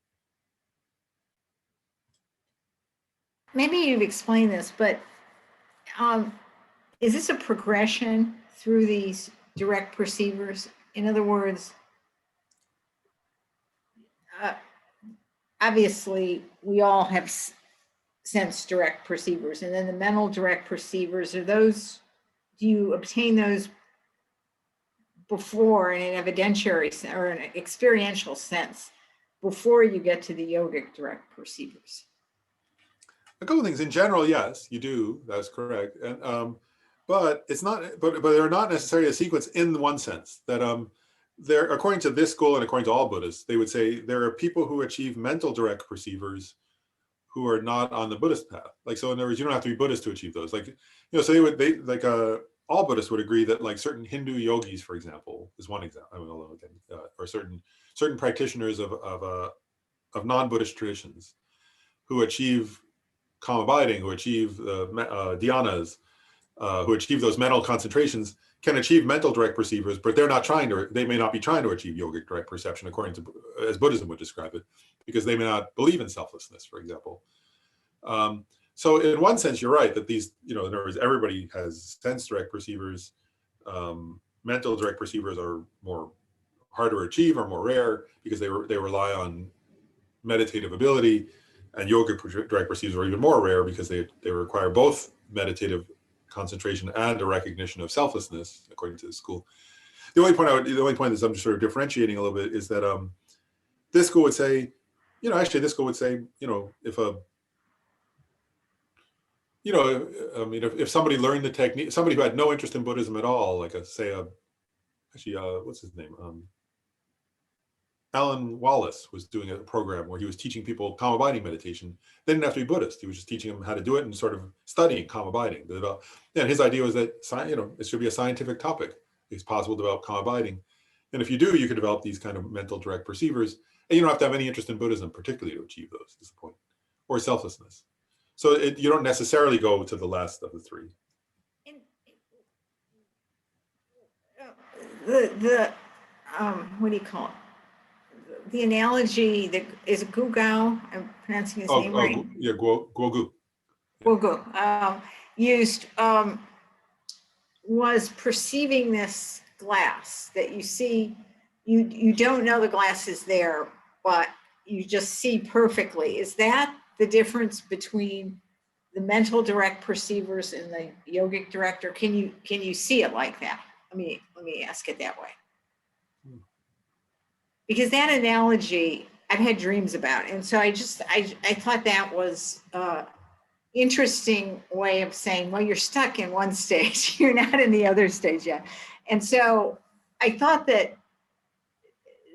Maybe you've explained this, but is this a progression through these direct perceivers? In other words, obviously we all have sense direct perceivers, and then the mental direct perceivers, are those, do you obtain those before in an evidentiary or an experiential sense before you get to the yogic direct perceivers? A couple of things. In general, yes, you do. That's correct. And but it's not. But they're not necessarily a sequence in one sense. That there, according to this school and according to all Buddhists, they would say there are people who achieve mental direct perceivers who are not on the Buddhist path. Like, so in other words, you don't have to be Buddhist to achieve those. Like, you know, so they like all Buddhists would agree that like certain Hindu yogis, for example, is one example. I mean, again, or certain practitioners of non-Buddhist traditions who achieve calm abiding, who achieve dhyanas, who achieve those mental concentrations, can achieve mental direct perceivers, but they may not be trying to achieve yogic direct perception according to, as Buddhism would describe it, because they may not believe in selflessness, for example. So in one sense, you're right that these, you know, in other words, everybody has sense direct perceivers. Mental direct perceivers are more harder to achieve or more rare because they rely on meditative ability, and yogic direct perceivers are even more rare because they require both meditative concentration and a recognition of selflessness, according to the school. The only point that I'm just sort of differentiating a little bit is that this school would say, you know, actually this school would say, you know, if somebody learned the technique, somebody who had no interest in Buddhism at all, like what's his name? Alan Wallace was doing a program where he was teaching people calm abiding meditation. They didn't have to be Buddhist. He was just teaching them how to do it and sort of studying calm abiding. And his idea was that, you know, it should be a scientific topic. It's possible to develop calm abiding. And if you do, you can develop these kind of mental direct perceivers. And you don't have to have any interest in Buddhism, particularly to achieve those, is the point. Or selflessness. So you don't necessarily go to the last of the three. What do you call it? The analogy that is Gugao, I'm pronouncing his name right. Yeah, Guogu. Guogu used was perceiving this glass that you see. You don't know the glass is there, but you just see perfectly. Is that the difference between the mental direct perceivers and the yogic direct, or can you see it like that? Let me ask it that way. Because that analogy I've had dreams about. And so I thought that was interesting way of saying, well, you're stuck in one stage, you're not in the other stage yet. And so I thought that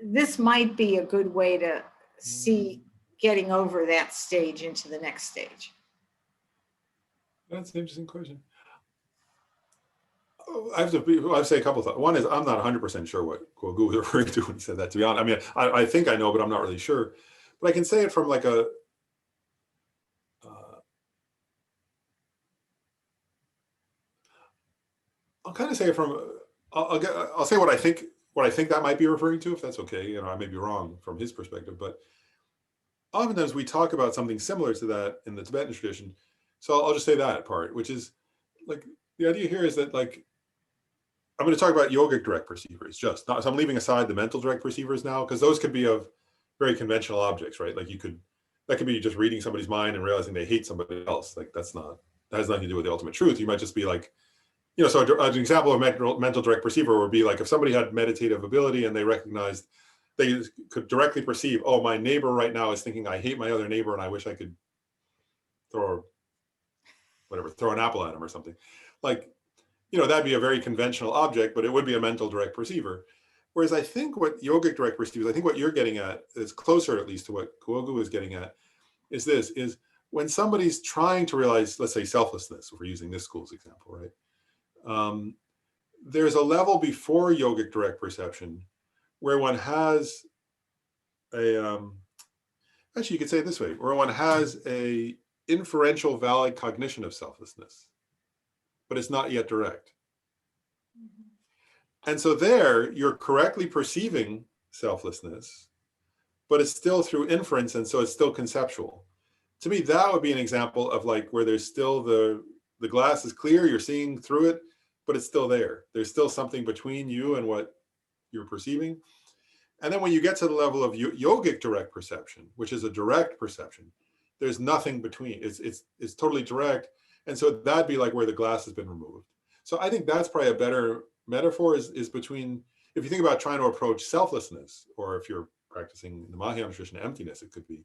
this might be a good way to see getting over that stage into the next stage. That's an interesting question. I have to say a couple of thoughts. One is I'm not 100% sure what Guogu was referring to when he said that, to be honest. I mean, I think I know, but I'm not really sure. But I can say it from like I'll kind of say it from, I'll say what I think that might be referring to, if that's okay. You know, I may be wrong from his perspective, but oftentimes we talk about something similar to that in the Tibetan tradition. So I'll just say that part, which is like, the idea here is that like, I'm going to talk about yogic direct perceivers just. So I'm leaving aside the mental direct perceivers now, because those could be of very conventional objects, right? Like that could be just reading somebody's mind and realizing they hate somebody else. Like that has nothing to do with the ultimate truth. You might just be like, you know, so an example of mental direct perceiver would be like if somebody had meditative ability and they recognized, they could directly perceive, oh, my neighbor right now is thinking I hate my other neighbor and I wish I could throw an apple at him or something. Like, you know, that'd be a very conventional object, but it would be a mental direct perceiver. Whereas I think what yogic direct perceivers, I think what you're getting at is closer at least to what Guogu is getting at, is when somebody's trying to realize, let's say selflessness, if we're using this school's example, right? There's a level before yogic direct perception where one has actually you could say it this way, where one has a inferential valid cognition of selflessness, but it's not yet direct. And so there you're correctly perceiving selflessness, but it's still through inference, and so it's still conceptual. To me, that would be an example of like where there's still the glass is clear, you're seeing through it, but it's still there. There's still something between you and what you're perceiving. And then when you get to the level of yogic direct perception, which is a direct perception, there's nothing between. It's totally direct. And so that'd be like where the glass has been removed. So I think that's probably a better metaphor is between, if you think about trying to approach selflessness, or if you're practicing the Mahayana tradition, emptiness, it could be.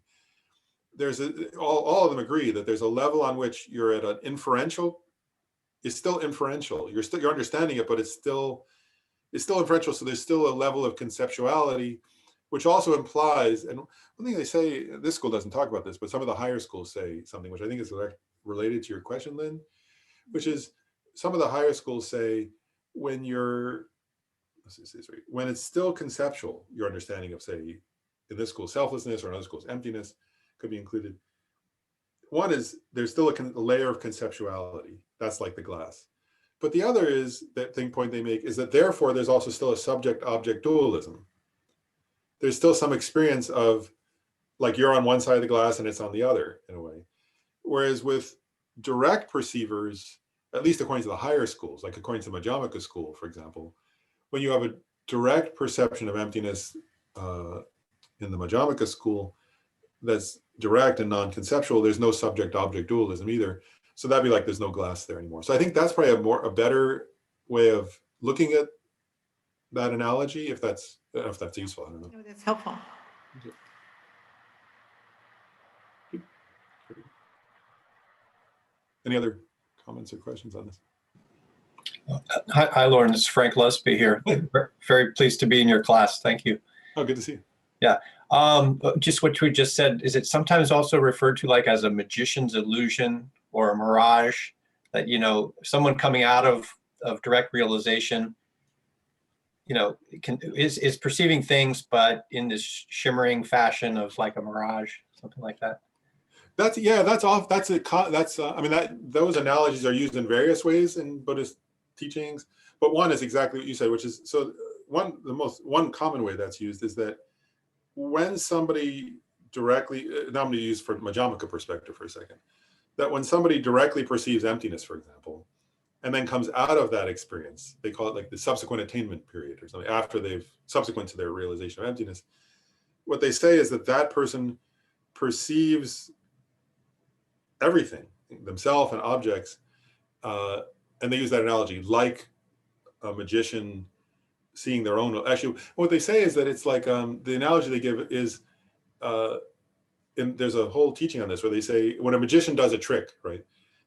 all of them agree that there's a level on which you're at an inferential. It's still inferential. You're understanding it, but it's still inferential. So there's still a level of conceptuality, which also implies, and one thing they say, this school doesn't talk about this, but some of the higher schools say something, which I think is related to your question, Lynn, which is some of the higher schools say when when it's still conceptual, your understanding of, say, in this school, selflessness, or in other schools, emptiness could be included. One is there's still a layer of conceptuality. That's like the glass. But the other is, point they make is that therefore there's also still a subject-object dualism. There's still some experience of, like, you're on one side of the glass and it's on the other, in a way. Whereas with direct perceivers, at least according to the higher schools, like according to Madhyamaka school, for example, when you have a direct perception of emptiness in the Madhyamaka school that's direct and non-conceptual, there's no subject-object dualism either. So that'd be like there's no glass there anymore. So I think that's probably a better way of looking at that analogy, if that's useful. I don't know. No, that's helpful. Any other comments or questions on this? Hi, Lauren. This is Frank Lusby here. Very pleased to be in your class. Thank you. Oh, good to see you. Yeah. Just what we just said, is it sometimes also referred to like as a magician's illusion or a mirage, that, someone coming out of direct realization, is perceiving things, but in this shimmering fashion of like a mirage, something like that? Those analogies are used in various ways in Buddhist teachings, but one is exactly what you said, which is, one common way that's used is that when somebody directly, now I'm going to use for Madhyamaka perspective for a second, that when somebody directly perceives emptiness, for example, and then comes out of that experience, they call it like the subsequent attainment period or something, after subsequent to their realization of emptiness, what they say is that person perceives everything, themselves and objects, and they use that analogy, like a magician seeing their own. Actually, what they say is that it's like, the analogy they give is, and there's a whole teaching on this where they say when a magician does a trick, right,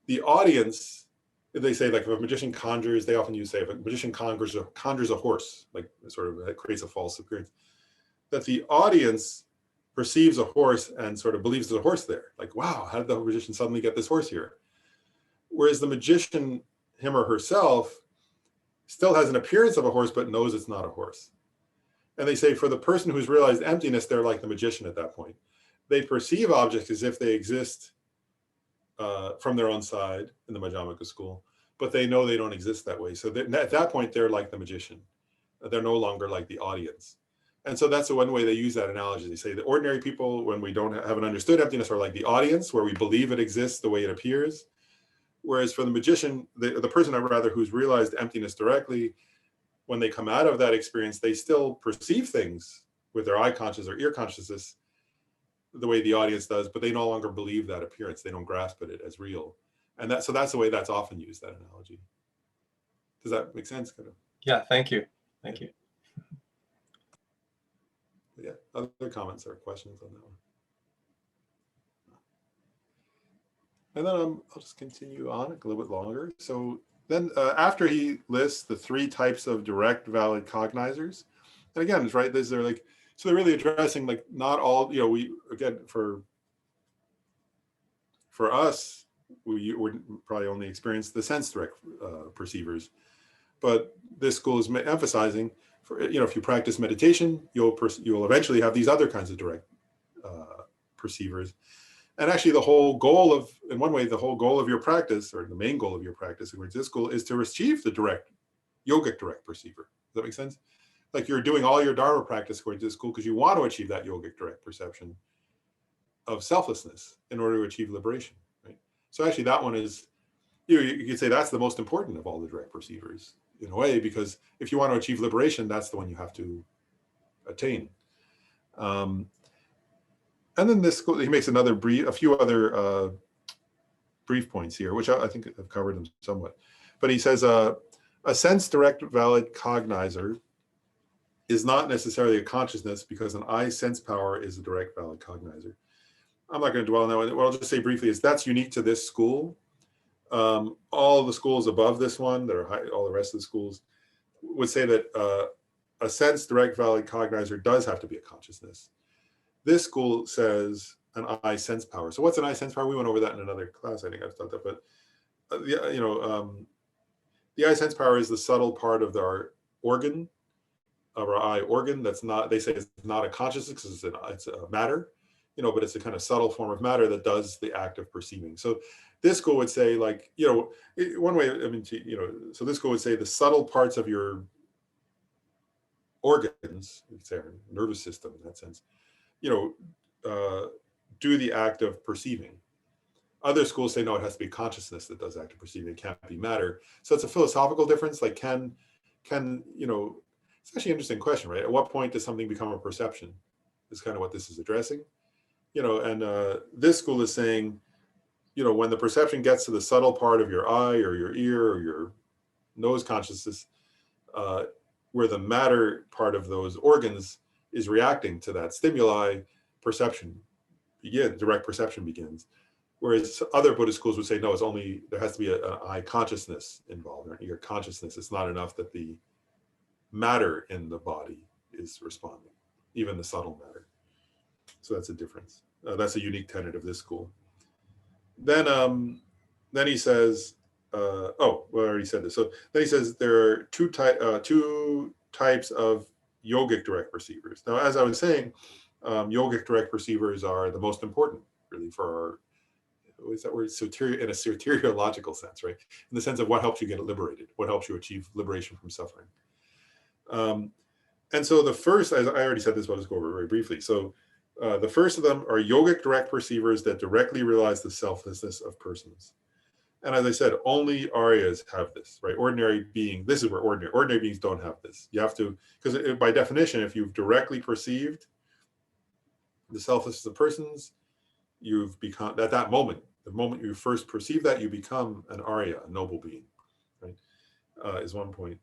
the audience, they say, like, if a magician conjures, they often use, say, if a magician conjures a horse, like sort of that creates a false appearance, that the audience perceives a horse and sort of believes there's a horse there. Like, wow, how did the magician suddenly get this horse here? Whereas the magician, him or herself, still has an appearance of a horse, but knows it's not a horse. And they say for the person who's realized emptiness, they're like the magician at that point. They perceive objects as if they exist from their own side in the Madhyamaka school, but they know they don't exist that way. So at that point, they're like the magician. They're no longer like the audience. And so that's the one way they use that analogy. They say the ordinary people, when we haven't understood emptiness, are like the audience, where we believe it exists the way it appears. Whereas for the magician, the person who's realized emptiness directly, when they come out of that experience, they still perceive things with their eye consciousness or ear consciousness the way the audience does, but they no longer believe that appearance. They don't grasp it as real. And so that's the way that's often used, that analogy. Does that make sense? Kind of? Yeah, thank you. Thank you. Yeah, other comments or questions on that one? And then I'll just continue on a little bit longer. So then after he lists the 3 types of direct valid cognizers, and again, it's right, they're like, so they're really addressing, like, not all, we, again, for us, we would probably only experience the sense direct perceivers, but this school is emphasizing, if you practice meditation, you'll eventually have these other kinds of direct perceivers. And actually the whole goal of, in one way, the whole goal of your practice, or the main goal of your practice in this school, is to achieve the yogic direct perceiver. Does that make sense? Like, you're doing all your Dharma practice according to this school because you want to achieve that yogic direct perception of selflessness in order to achieve liberation, right? So actually that one is, you could say that's the most important of all the direct perceivers in a way, because if you want to achieve liberation, that's the one you have to attain. And then he makes a few other brief points here, which I think I've covered them somewhat. But he says a sense direct valid cognizer is not necessarily a consciousness, because an I sense power is a direct valid cognizer. I'm not going to dwell on that one. What I'll just say briefly is that's unique to this school. All the schools above this one, that are high, all the rest of the schools, would say that a sense, direct, valid cognizer does have to be a consciousness. This school says an I sense power. So what's an I sense power? We went over that in another class. I think I've taught that, but the I sense power is the subtle part of our organ, of our eye organ. That's not, they say it's not a consciousness because it's a matter, but it's a kind of subtle form of matter that does the act of perceiving. So this school would say, like, one way, so this school would say the subtle parts of your organs, it's our nervous system in that sense, do the act of perceiving. Other schools say, no, it has to be consciousness that does act of perceiving. It can't be matter. So it's a philosophical difference. Like, it's actually an interesting question, right? At what point does something become a perception? Is kind of what this is addressing. And this school is saying, when the perception gets to the subtle part of your eye or your ear or your nose consciousness, where the matter part of those organs is reacting to that stimuli, perception begins, direct perception begins. Whereas other Buddhist schools would say, no, it's only, there has to be an eye consciousness involved, or an ear consciousness. It's not enough that the matter in the body is responding, even the subtle matter. So that's a difference. That's a unique tenet of this school. Then he says, I already said this. So then he says there are two types of yogic direct perceivers. Now, as I was saying, yogic direct perceivers are the most important, really, for our, what is that word? In a soteriological sense, right? In the sense of what helps you get liberated, what helps you achieve liberation from suffering. And so the first, as I already said this, but I'll just go over it very briefly. So the first of them are yogic direct perceivers that directly realize the selflessness of persons. And as I said, only Aryas have this, right? Ordinary being, this is where ordinary beings don't have this. You have to, because by definition, if you've directly perceived the selflessness of persons, you've become, at that moment, the moment you first perceive that, you become an Arya, a noble being, right? Is one point.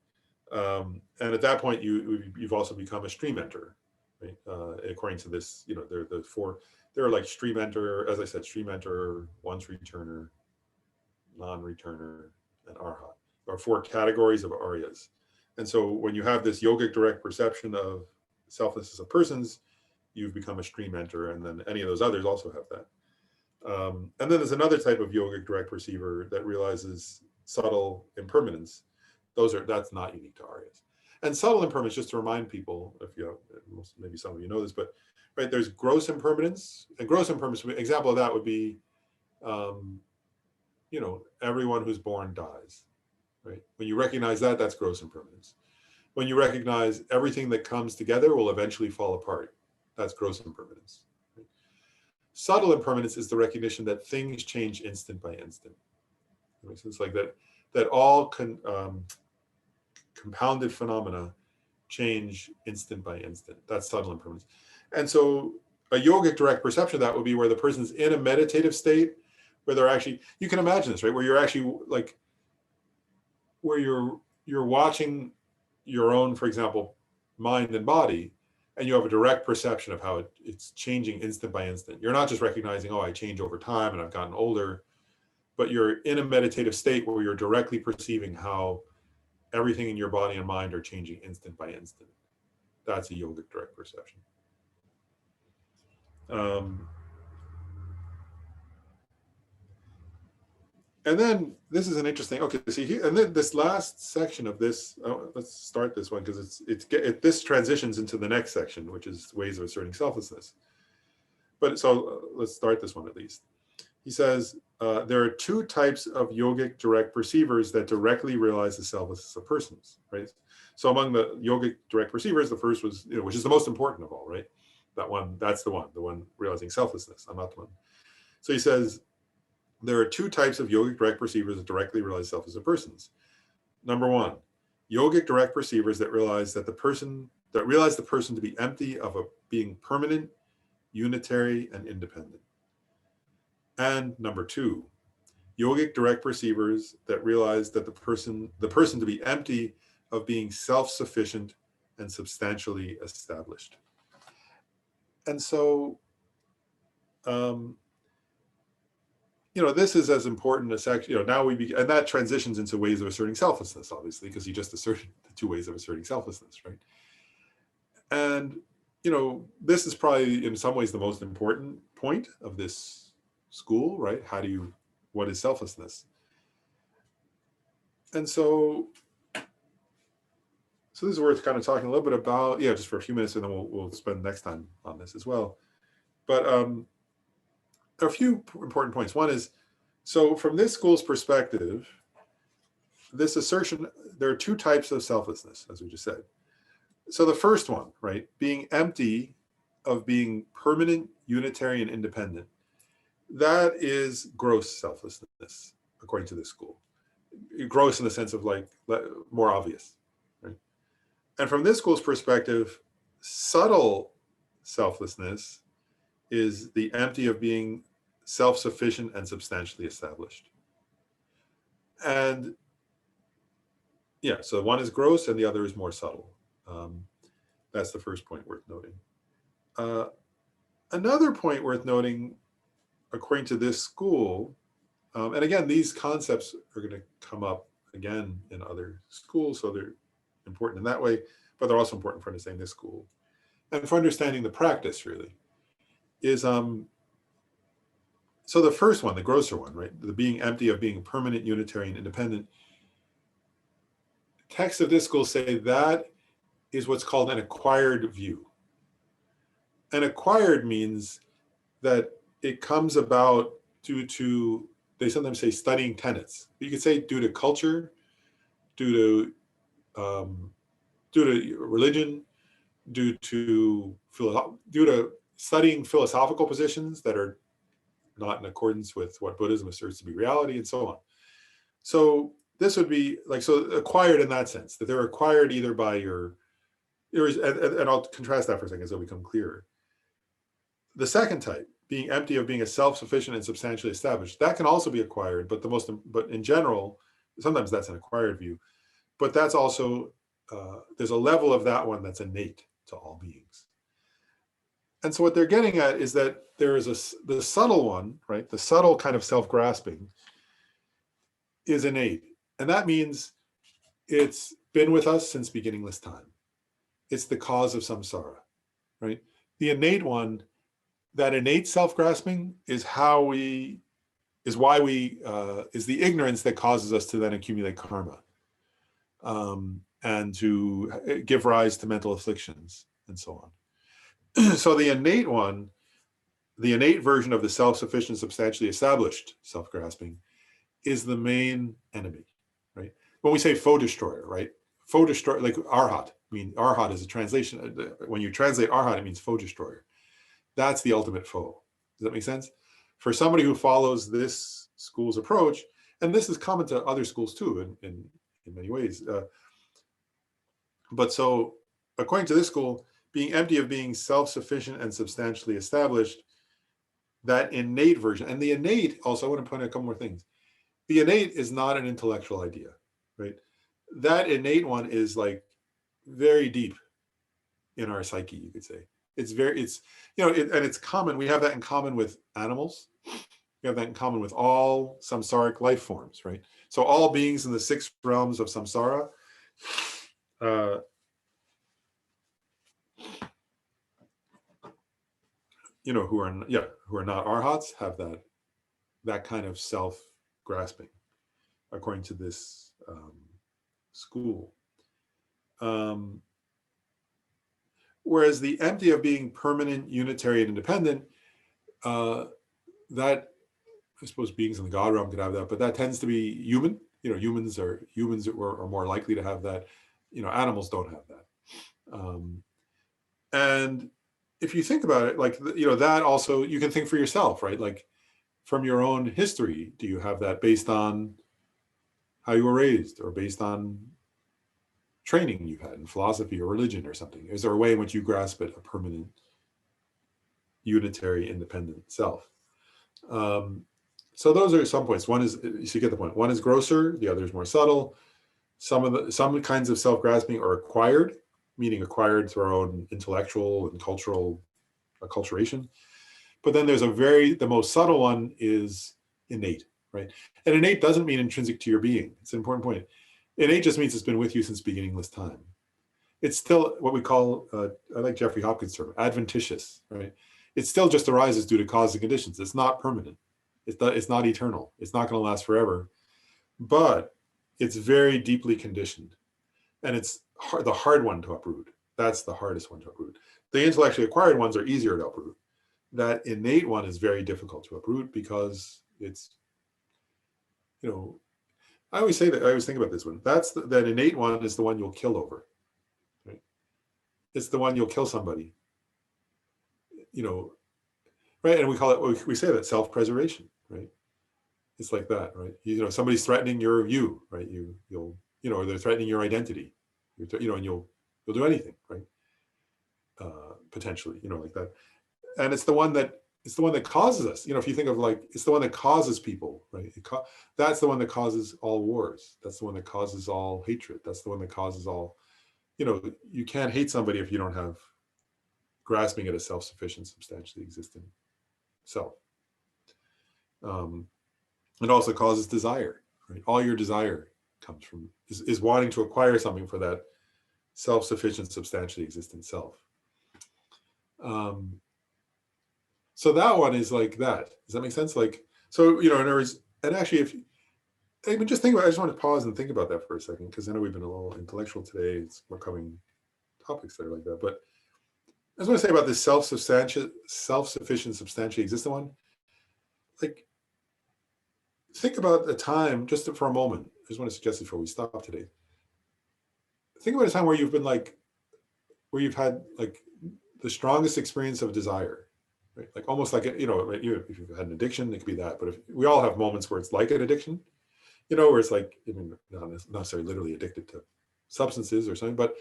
And at that point, you've also become a stream enter, right? According to this, there are like stream enter, as I said, stream enter, once returner, non-returner, and arhat. There are 4 categories of Aryas. And so when you have this yogic direct perception of selflessness of persons, you've become a stream enter, and then any of those others also have that. And then there's another type of yogic direct perceiver that realizes subtle impermanence. That's not unique to Aryas. And subtle impermanence, just to remind people, maybe some of you know this, but right, there's gross impermanence, and gross impermanence, example of that would be, everyone who's born dies, right? When you recognize that, that's gross impermanence. When you recognize everything that comes together will eventually fall apart, that's gross impermanence. Right? Subtle impermanence is the recognition that things change instant by instant. So it's like that all compounded phenomena change instant by instant. That's subtle impermanence. And so a yogic direct perception of that would be where the person's in a meditative state, where they're actually, you can imagine this, right? Where you're actually like, where you're watching your own, for example, mind and body, and you have a direct perception of how it's changing instant by instant. You're not just recognizing, oh, I change over time and I've gotten older, but you're in a meditative state where you're directly perceiving how everything in your body and mind are changing instant by instant. That's a yogic direct perception. And then this is an interesting, okay, see here, and then this last section of this, let's start this one because this transitions into the next section, which is ways of asserting selflessness. But so let's start this one at least. He says, there are 2 types of yogic direct perceivers that directly realize the selflessness of persons, right? So among the yogic direct perceivers, the first was, which is the most important of all, right? That's the one realizing selflessness. I'm not the one. So he says, there are 2 types of yogic direct perceivers that directly realize selflessness of persons. Number 1, yogic direct perceivers that realize the person to be empty of being permanent, unitary, and independent. And number 2, yogic direct perceivers that realize that the person to be empty of being self-sufficient and substantially established. And so this is as important as actually, now and that transitions into ways of asserting selflessness, obviously, because you just asserted the two ways of asserting selflessness, right? And, this is probably in some ways the most important point of this school, right? What is selflessness? And so this is worth kind of talking a little bit about, just for a few minutes, and then we'll spend next time on this as well. But a few important points. One is, so from this school's perspective, this assertion, there are two types of selflessness, as we just said. So the first one, right, being empty of being permanent, unitary, and independent, that is gross selflessness, according to this school. Gross in the sense of more obvious, right? And from this school's perspective, subtle selflessness is the empty of being self-sufficient and substantially established. And so one is gross and the other is more subtle. That's the first point worth noting. Another point worth noting, according to this school, and again, these concepts are going to come up again in other schools, so they're important in that way, but they're also important for understanding this school. And for understanding the practice, really, is, so the first one, the grosser one, right, the being empty of being permanent, unitary, and independent, texts of this school say that is what's called an acquired view. An acquired means that it comes about due to, they sometimes say, studying tenets. You could say due to culture, due to religion, due to studying philosophical positions that are not in accordance with what Buddhism asserts to be reality, and so on. So this would be acquired in that sense, that they're acquired either by and I'll contrast that for a second so it'll become clearer. The second type, being empty of being a self-sufficient and substantially established, that can also be acquired, but in general, sometimes that's an acquired view, but that's also, there's a level of that one that's innate to all beings. And so what they're getting at is that there is the subtle one, right? The subtle kind of self-grasping is innate. And that means it's been with us since beginningless time. It's the cause of samsara, right? The innate one, that innate self-grasping is the ignorance that causes us to then accumulate karma, and to give rise to mental afflictions and so on. So the innate one, the innate version of the self-sufficient, substantially established self-grasping is the main enemy, right? When we say foe destroyer, right? Foe destroyer, like arhat. I mean, arhat is a translation. When you translate arhat, it means foe destroyer. That's the ultimate foe. Does that make sense? For somebody who follows this school's approach, and this is common to other schools too, in many ways. But so, according to this school, being empty of being self-sufficient and substantially established, that innate version, and the innate, also I want to point out a couple more things. The innate is not an intellectual idea, right? That innate one is very deep in our psyche, you could say. And it's common. We have that in common with animals. We have that in common with all samsaric life forms, right? So all beings in the 6 realms of samsara, who are not arhats, have that kind of self-grasping, according to this school. Whereas the empty of being permanent, unitary, and independent, that, I suppose beings in the God realm could have that, but that tends to be human. Humans are more likely to have that. Animals don't have that. And if you think about it, that also, you can think for yourself, right? Like from your own history, do you have that based on how you were raised, or based on training you've had in philosophy or religion or something? Is there a way in which you grasp it, a permanent, unitary, independent self? So those are some points. One is, you get the point. One is grosser, the other is more subtle. Some kinds of self-grasping are acquired, meaning acquired through our own intellectual and cultural acculturation. But then there's the most subtle one is innate, right? And innate doesn't mean intrinsic to your being. It's an important point. Innate just means it's been with you since beginningless time. It's still what we call, I like Jeffrey Hopkins' term, adventitious, right? It still just arises due to causes and conditions. It's not permanent. It's not eternal. It's not going to last forever. But it's very deeply conditioned. And it's the hard one to uproot. That's the hardest one to uproot. The intellectually acquired ones are easier to uproot. That innate one is very difficult to uproot because it's, you know, I always say that, I always think about this one. That innate one is the one you'll kill over. Right? It's the one you'll kill somebody. You know, right? And we call it, we say that self-preservation, right? It's like that, right? You know, somebody's threatening you, right? You'll, you know, or they're threatening your identity, you know, and you'll do anything, right? Potentially, you know, like that. And it's the one that causes us, you know, if you think of like, it's the one that causes people, right? That's the one that causes all wars. That's the one that causes all hatred. That's the one that causes all, you know, you can't hate somebody if you don't have grasping at a self-sufficient, substantially existent self. It also causes desire, right? All your desire comes from, is wanting to acquire something for that self-sufficient, substantially existent self. So that one is like that. Does that make sense? Like, so, you know, in other words, and actually, if I mean, just think about, I just want to pause and think about that for a second, because I know we've been a little intellectual today. We're covering topics that are like that. But I just want to say about this self-sufficient, substantially existent one. Like, think about a time, just for a moment. I just want to suggest it before we stop today. Think about a time where you've been like, where you've had like the strongest experience of desire. Right? Like almost like, you know, if you've had an addiction, it could be that. But if we all have moments where it's like an addiction, you know, where it's like, I mean, not necessarily literally addicted to substances or something, but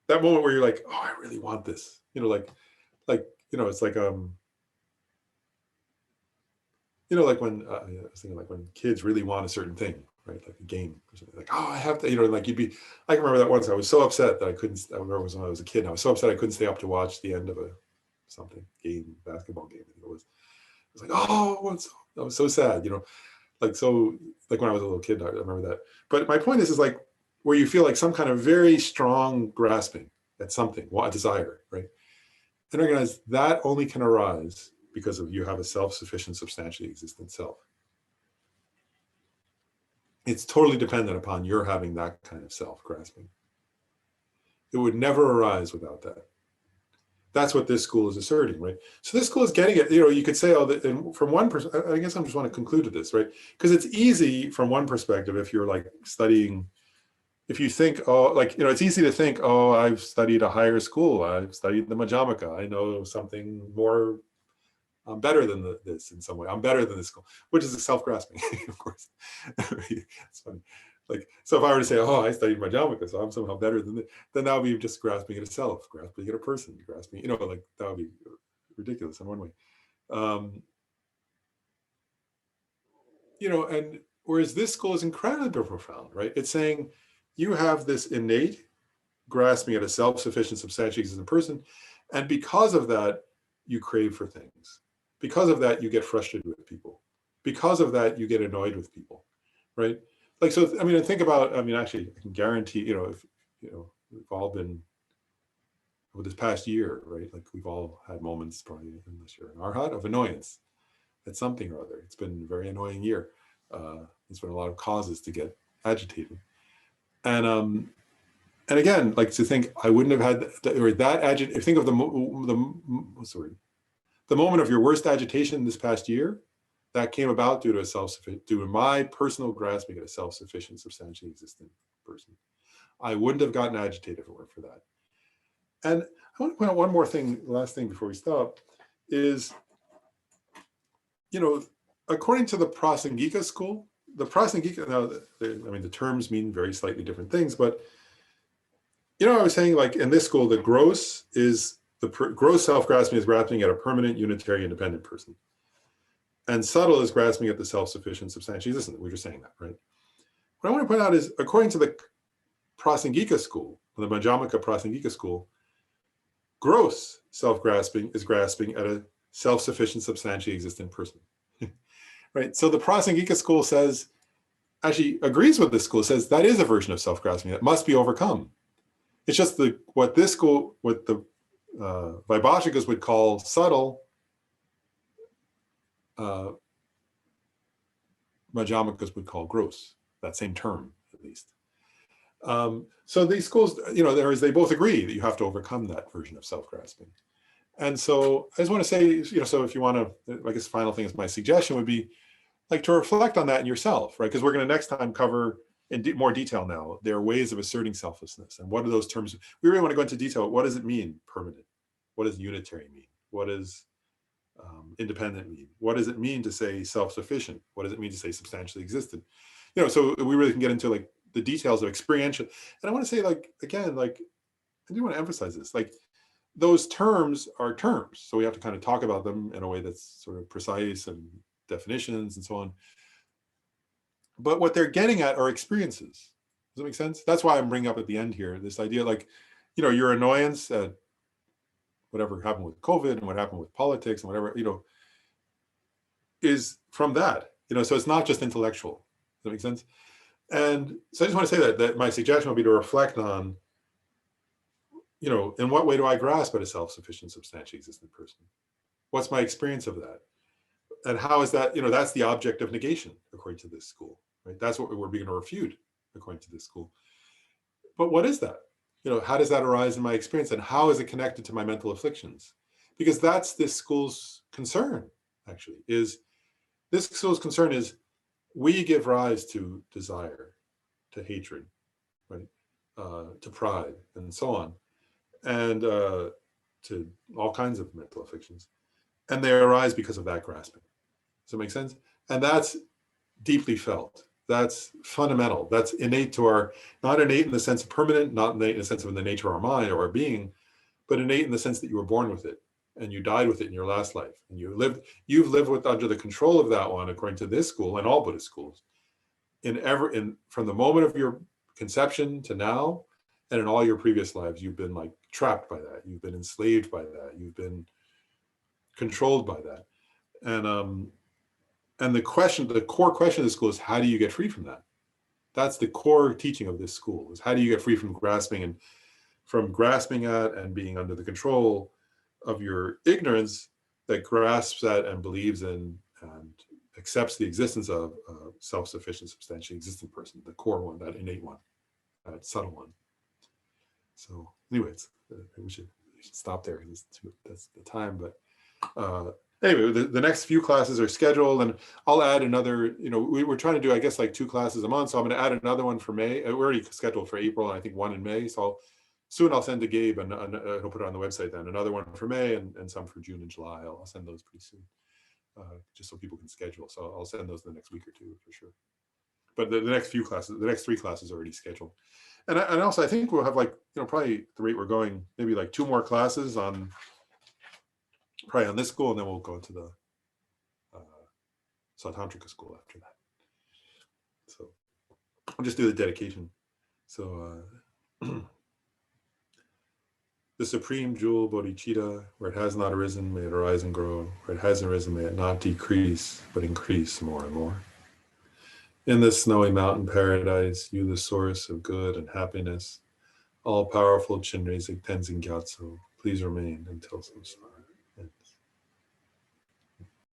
that moment where you're like, oh, I really want this, you know, like, you know, it's like, you know, like when, I was thinking like when kids really want a certain thing, right? Like a game or something, like, oh, I have to, you know, like I can remember that once I was so upset that I remember it was when I was a kid, and I was so upset I couldn't stay up to watch the end of basketball game, I think it was. I was like, oh, I was so sad, you know, like, so like when I was a little kid, I remember that. But my point is like where you feel like some kind of very strong grasping at something, a desire, right? And recognize that only can arise because of you have a self-sufficient, substantially existent self. It's totally dependent upon your having that kind of self-grasping. It would never arise without that. That's what this school is asserting, right? So this school is getting it, you know, you could say, oh, and from one person, I guess I just want to conclude with this, right? Because it's easy from one perspective, if you're like studying, if you think, oh, like, you know, it's easy to think, oh, I've studied a higher school. I've studied the Madhyamaka. I know something more, I'm better than this in some way. I'm better than this school, which is a self-grasping, of course. It's funny. Like, so if I were to say, oh, I studied Madhyamaka, so I'm somehow better than this, then that would be just grasping at a self, grasping at a person, grasping, you know, like that would be ridiculous in one way. You know, and whereas this school is incredibly profound, right? It's saying you have this innate grasping at a self-sufficient, substantially existent person. And because of that, you crave for things. Because of that, you get frustrated with people. Because of that, you get annoyed with people, right? Like, so, I mean, think about, I mean, actually, I can guarantee, you know, if, you know, we've all been, over this past year, right? Like we've all had moments, probably in this year in our hut, of annoyance at something or other. It's been a very annoying year. There's been a lot of causes to get agitated. And again, like to think, I wouldn't have had that agit. If you think of what's the word? The moment of your worst agitation this past year, that came about due to my personal grasping at a self-sufficient, substantially existent person. I wouldn't have gotten agitated if it weren't for that. And I want to point out one more thing, last thing before we stop, is, you know, according to the Prasangika school, the Prasangika, now, I mean, the terms mean very slightly different things, but, you know, I was saying, like, in this school, the gross self-grasping is grasping at a permanent, unitary, independent person. And subtle is grasping at the self-sufficient, substantially existent. We were just saying that, right? What I want to point out is, according to the Prasangika school, the Madhyamaka Prasangika school, gross self-grasping is grasping at a self-sufficient, substantially existent person. Right? So the Prasangika school says, actually agrees with this school, says that is a version of self-grasping that must be overcome. It's just what this school, what the Vaibhashikas would call subtle, Madhyamikas would call gross, that same term at least. So these schools, they both agree that you have to overcome that version of self-grasping. And so I just want to say, so if you want to, I guess the final thing is my suggestion would be like to reflect on that in yourself, right? Because we're going to next time cover in more detail now, there are ways of asserting selflessness. And what are those terms? We really want to go into detail. What does it mean, permanent? What does unitary mean? What does independent mean? What does it mean to say self-sufficient? What does it mean to say substantially existent? So we really can get into like the details of experiential. And I want to say, like, again, like, I do want to emphasize this, like, those terms are terms. So we have to kind of talk about them in a way that's sort of precise and definitions and so on. But what they're getting at are experiences. Does that make sense? That's why I'm bringing up at the end here, this idea, like, your annoyance at whatever happened with COVID and what happened with politics and whatever, is from that, so it's not just intellectual. Does that make sense? And so I just want to say that my suggestion would be to reflect on, in what way do I grasp at a self-sufficient, substantially existent person? What's my experience of that? And how is that, that's the object of negation, according to this school, right? That's what we're being to refute, according to this school. But what is that? How does that arise in my experience, and how is it connected to my mental afflictions? Because that's this school's concern, actually, this school's concern is we give rise to desire, to hatred, right? To pride, and so on, and to all kinds of mental afflictions. And they arise because of that grasping. Does that make sense? And that's deeply felt. That's fundamental. That's innate to our, not innate in the sense of permanent, not innate in the sense of the nature of our mind or our being, but innate in the sense that you were born with it and you died with it in your last life. And you've lived with under the control of that one, according to this school and all Buddhist schools, from the moment of your conception to now, and in all your previous lives, you've been like trapped by that. You've been enslaved by that. You've been controlled by that. And the core question of the school is, how do you get free from that? That's the core teaching of this school, is how do you get free from grasping at and being under the control of your ignorance that grasps at and believes in and accepts the existence of a self-sufficient, substantially existent person, the core one, that innate one, that subtle one. So anyways, we should stop there. That's the time, but anyway, the next few classes are scheduled, and I'll add another, we were trying to do, I guess, like 2 classes a month. So I'm going to add another one for May. We're already scheduled for April, and I think 1 in May. So soon I'll send to Gabe, and he'll put it on the website then. Another one for May and some for June and July. I'll send those pretty soon, just so people can schedule. So I'll send those the next week or 2 for sure. But the next 3 classes are already scheduled. And also, I think we'll have, like, probably at the rate we're going, maybe like 2 more classes probably on this school, and then we'll go to the Sautantrika school after that. So I'll just do the dedication. So the supreme jewel bodhicitta, where it has not arisen, may it arise and grow. Where it hasn't arisen, may it not decrease, but increase more and more. In this snowy mountain paradise, you the source of good and happiness, all-powerful Chinrezig Tenzin Gyatso, please remain until samsara.